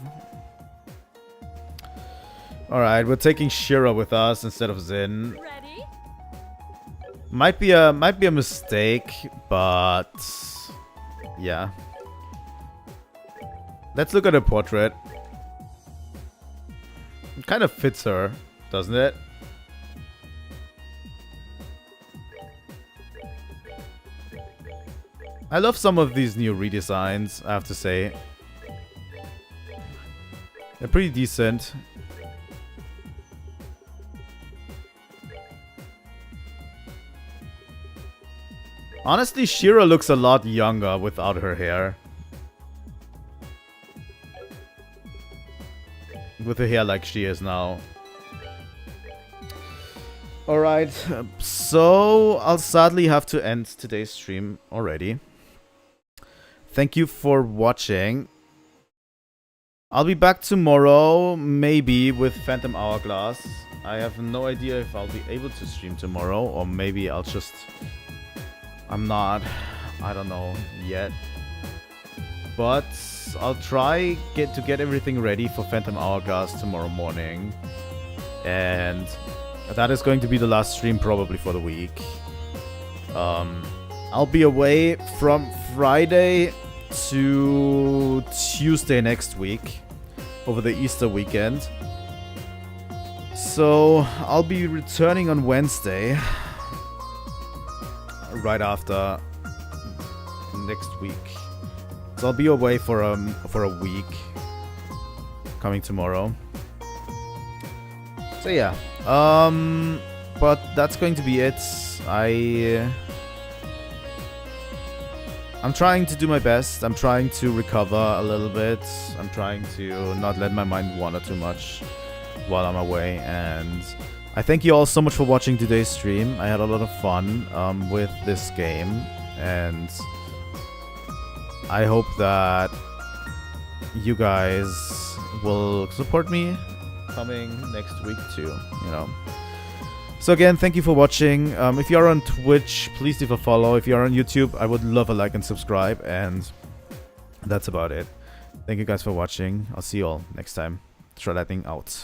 Alright, we're taking Shira with us instead of Zin. Ready? Might be a mistake, but yeah. Let's look at her portrait. It kind of fits her, doesn't it? I love some of these new redesigns, I have to say. They're pretty decent. Honestly, Shira looks a lot younger without her hair. With her hair like she is now. Alright, so I'll sadly have to end today's stream already. Thank you for watching. I'll be back tomorrow, maybe with Phantom Hourglass. I have no idea if I'll be able to stream tomorrow, or maybe I'll just... I'm not. I don't know yet. But I'll try to get everything ready for Phantom Hourglass tomorrow morning. And that is going to be the last stream probably for the week. I'll be away from Friday to Tuesday next week over the Easter weekend. So I'll be returning on Wednesday, right after next week. So I'll be away for a week, coming tomorrow. So yeah, but that's going to be it. I'm trying to do my best. I'm trying to recover a little bit. I'm trying to not let my mind wander too much while I'm away. And I thank you all so much for watching today's stream. I had a lot of fun with this game. And I hope that you guys will support me coming next week too, you know. So again, thank you for watching. If you're on Twitch, please leave a follow. If you're on YouTube, I would love a like and subscribe. And that's about it. Thank you guys for watching. I'll see you all next time. Trilightning out.